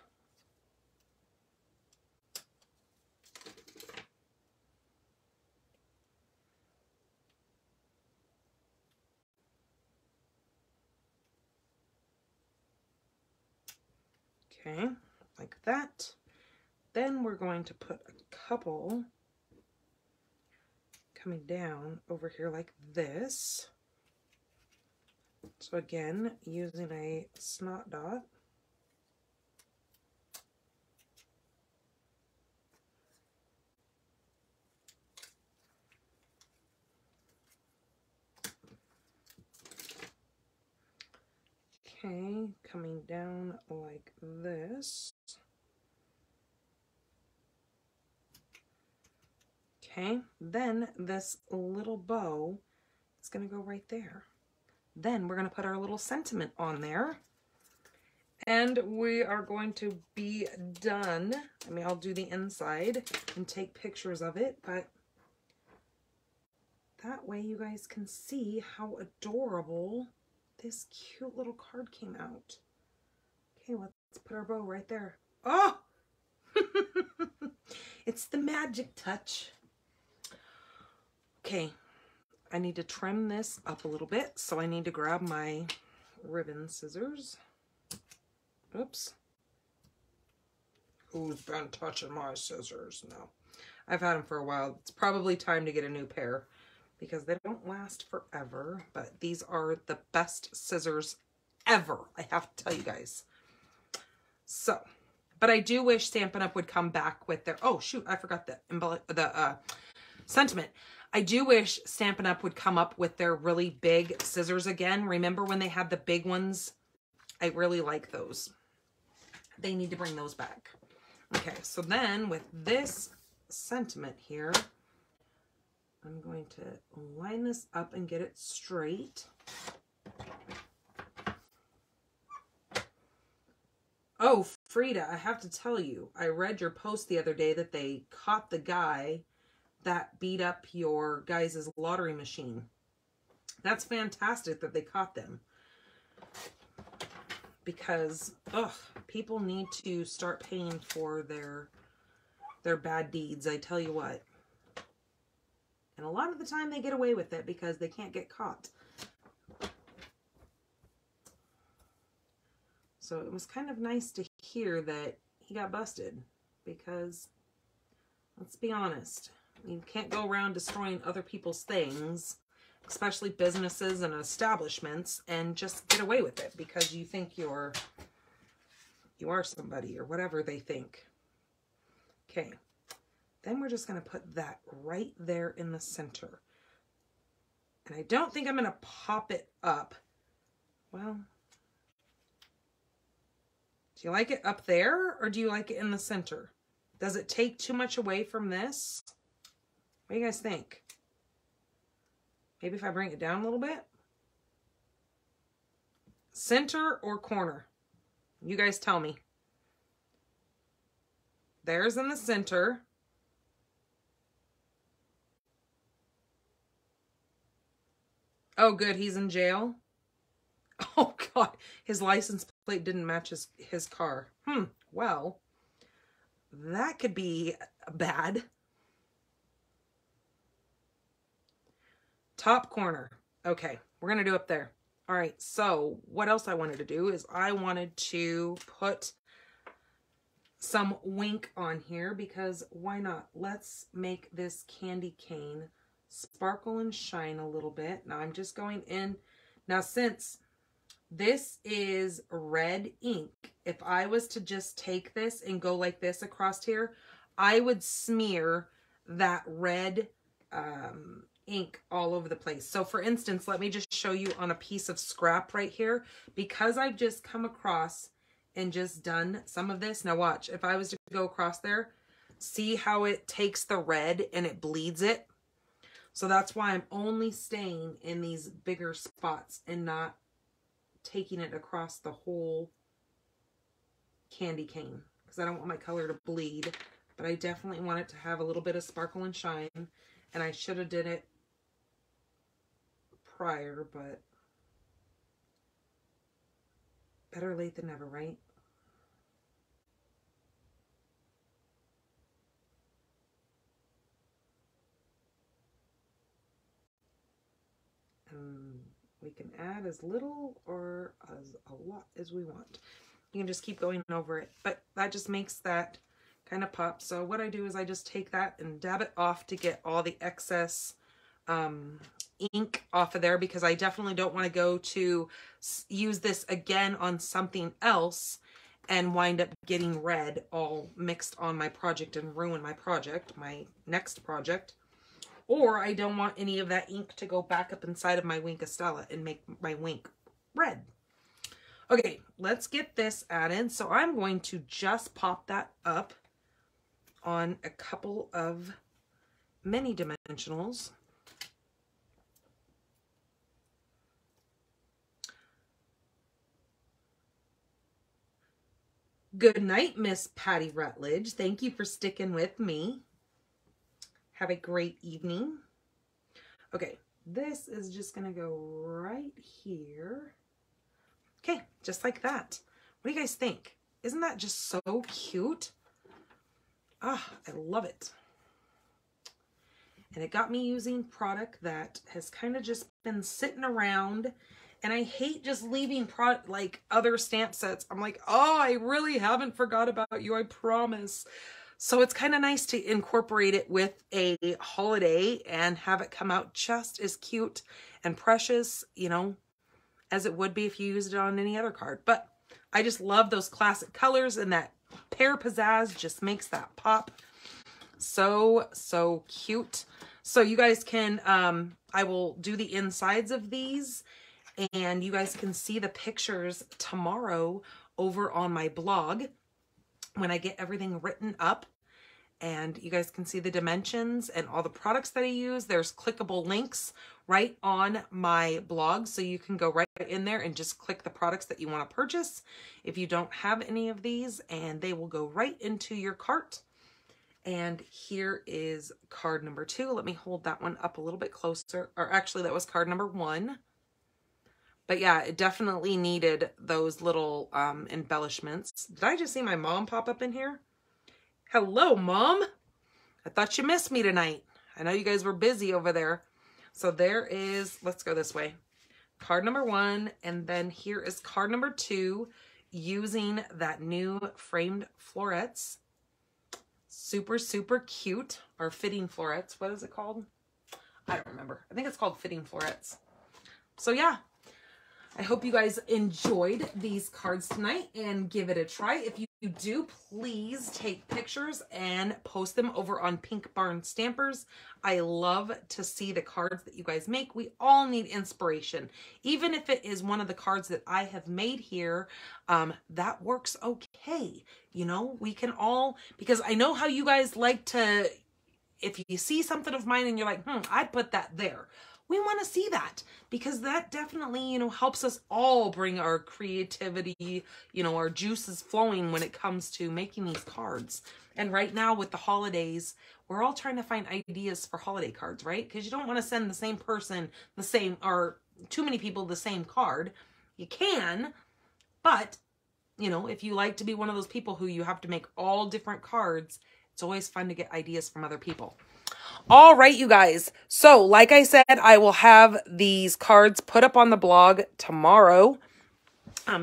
Okay, like that. Then we're going to put a couple coming down over here like this. So again, using a snot dot. Okay, coming down like this. Okay, then this little bow is going to go right there. Then we're going to put our little sentiment on there. And we are going to be done. I mean, I'll do the inside and take pictures of it, but that way you guys can see how adorable this cute little card came out. Okay, let's put our bow right there. Oh! It's the magic touch. Okay, I need to trim this up a little bit, so I need to grab my ribbon scissors. Oops. Who's been touching my scissors? No. I've had them for a while. It's probably time to get a new pair because they don't last forever, but these are the best scissors ever, I have to tell you guys. So, but I do wish Stampin' Up would come back with their, oh shoot, I forgot the sentiment. I do wish Stampin' Up would come up with their really big scissors again. Remember when they had the big ones? I really like those. They need to bring those back. Okay, so then with this sentiment here, I'm going to line this up and get it straight. Oh, Frida, I have to tell you, I read your post the other day that they caught the guy that beat up your guys' lottery machine. That's fantastic that they caught them. Because, ugh, people need to start paying for their bad deeds, I tell you what. And a lot of the time they get away with it because they can't get caught. So it was kind of nice to hear that he got busted, because let's be honest, you can't go around destroying other people's things, especially businesses and establishments, and just get away with it because you think you are somebody or whatever they think. Okay, then we're just going to put that right there in the center. And I don't think I'm going to pop it up. Well, do you like it up there or do you like it in the center? Does it take too much away from this? What do you guys think? Maybe if I bring it down a little bit? Center or corner? You guys tell me. There's in the center. Oh, good. He's in jail. Oh, God. His license plate didn't match his car. Well, that could be bad. Top corner. Okay, we're going to do up there. All right, so what else I wanted to do is I wanted to put some wink on here because why not? Let's make this candy cane sparkle and shine a little bit. Now I'm just going in. Now since this is red ink, if I was to just take this and go like this across here, I would smear that red ink all over the place. So for instance, let me just show you on a piece of scrap right here, because I've just come across and just done some of this. Now watch, if I was to go across there, see how it takes the red and it bleeds it? So that's why I'm only staying in these bigger spots and not taking it across the whole candy cane, because I don't want my color to bleed, but I definitely want it to have a little bit of sparkle and shine. And I should have did it prior, but better late than never, right? We can add as little or as a lot as we want. You can just keep going over it, but that just makes that kind of pop. So what I do is I just take that and dab it off to get all the excess ink off of there, because I definitely don't want to go to use this again on something else and wind up getting red all mixed on my project and ruin my project, my next project. Or I don't want any of that ink to go back up inside of my Wink Estella and make my wink red. Okay, let's get this added. So I'm going to just pop that up on a couple of mini dimensionals. Good night, Miss Patty Rutledge. Thank you for sticking with me. Have a great evening. Okay, this is just gonna go right here. Okay, just like that. What do you guys think? Isn't that just so cute? Ah, I love it. And it got me using product that has kind of just been sitting around, and I hate just leaving product like other stamp sets. I'm like, oh, I really haven't forgot about you, I promise. So it's kind of nice to incorporate it with a holiday and have it come out just as cute and precious, you know, as it would be if you used it on any other card. But I just love those classic colors, and that pear pizzazz just makes that pop. So, so cute. So you guys can, I will do the insides of these, and you guys can see the pictures tomorrow over on my blog when I get everything written up. And you guys can see the dimensions and all the products that I use. There's clickable links right on my blog, so you can go right in there and just click the products that you want to purchase if you don't have any of these, and they will go right into your cart. And here is card number 2. Let me hold that one up a little bit closer. Or actually, that was card number 1. But yeah, it definitely needed those little embellishments. Did I just see my mom pop up in here? Hello, Mom. I thought you missed me tonight. I know you guys were busy over there. So there is, let's go this way, card number 1. And then here is card number 2 using that new framed florets. Super, super cute. Or fitting florets. What is it called? I don't remember. I think it's called fitting florets. So yeah. I hope you guys enjoyed these cards tonight and give it a try. If you do, please take pictures and post them over on Pink Barn Stampers. I love to see the cards that you guys make. We all need inspiration. Even if it is one of the cards that I have made here, that works okay. You know, we can all, because I know how you guys like to, if you see something of mine and you're like, I'd put that there. We want to see that, because that definitely, you know, helps us all bring our creativity, you know, our juices flowing when it comes to making these cards. And right now with the holidays, we're all trying to find ideas for holiday cards, right? Because you don't want to send the same person the same, or too many people the same card. You can, but, you know, if you like to be one of those people who you have to make all different cards, it's always fun to get ideas from other people. All right, you guys. So like I said, I will have these cards put up on the blog tomorrow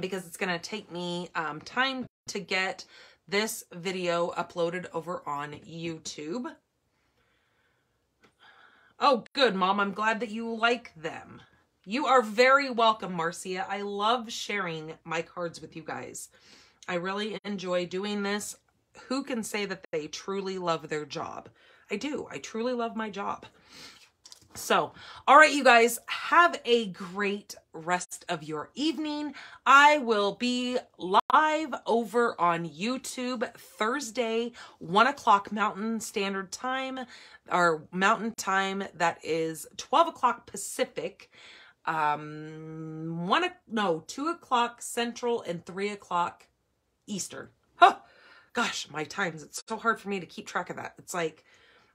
because it's going to take me time to get this video uploaded over on YouTube. Oh, good, Mom. I'm glad that you like them. You are very welcome, Marcia. I love sharing my cards with you guys. I really enjoy doing this. Who can say that they truly love their job? I do. I truly love my job. So, all right, you guys, have a great rest of your evening. I will be live over on YouTube Thursday, 1 o'clock Mountain Standard Time, or Mountain Time. That is 12 o'clock Pacific, 2 o'clock Central, and 3 o'clock Eastern. Huh. Gosh, my times. It's so hard for me to keep track of that. It's like,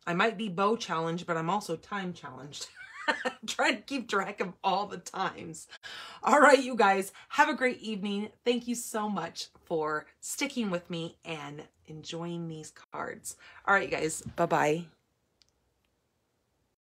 I might be bow challenged, but I'm also time challenged. I'm trying to keep track of all the times. All right, you guys, have a great evening. Thank you so much for sticking with me and enjoying these cards. All right, you guys, bye-bye.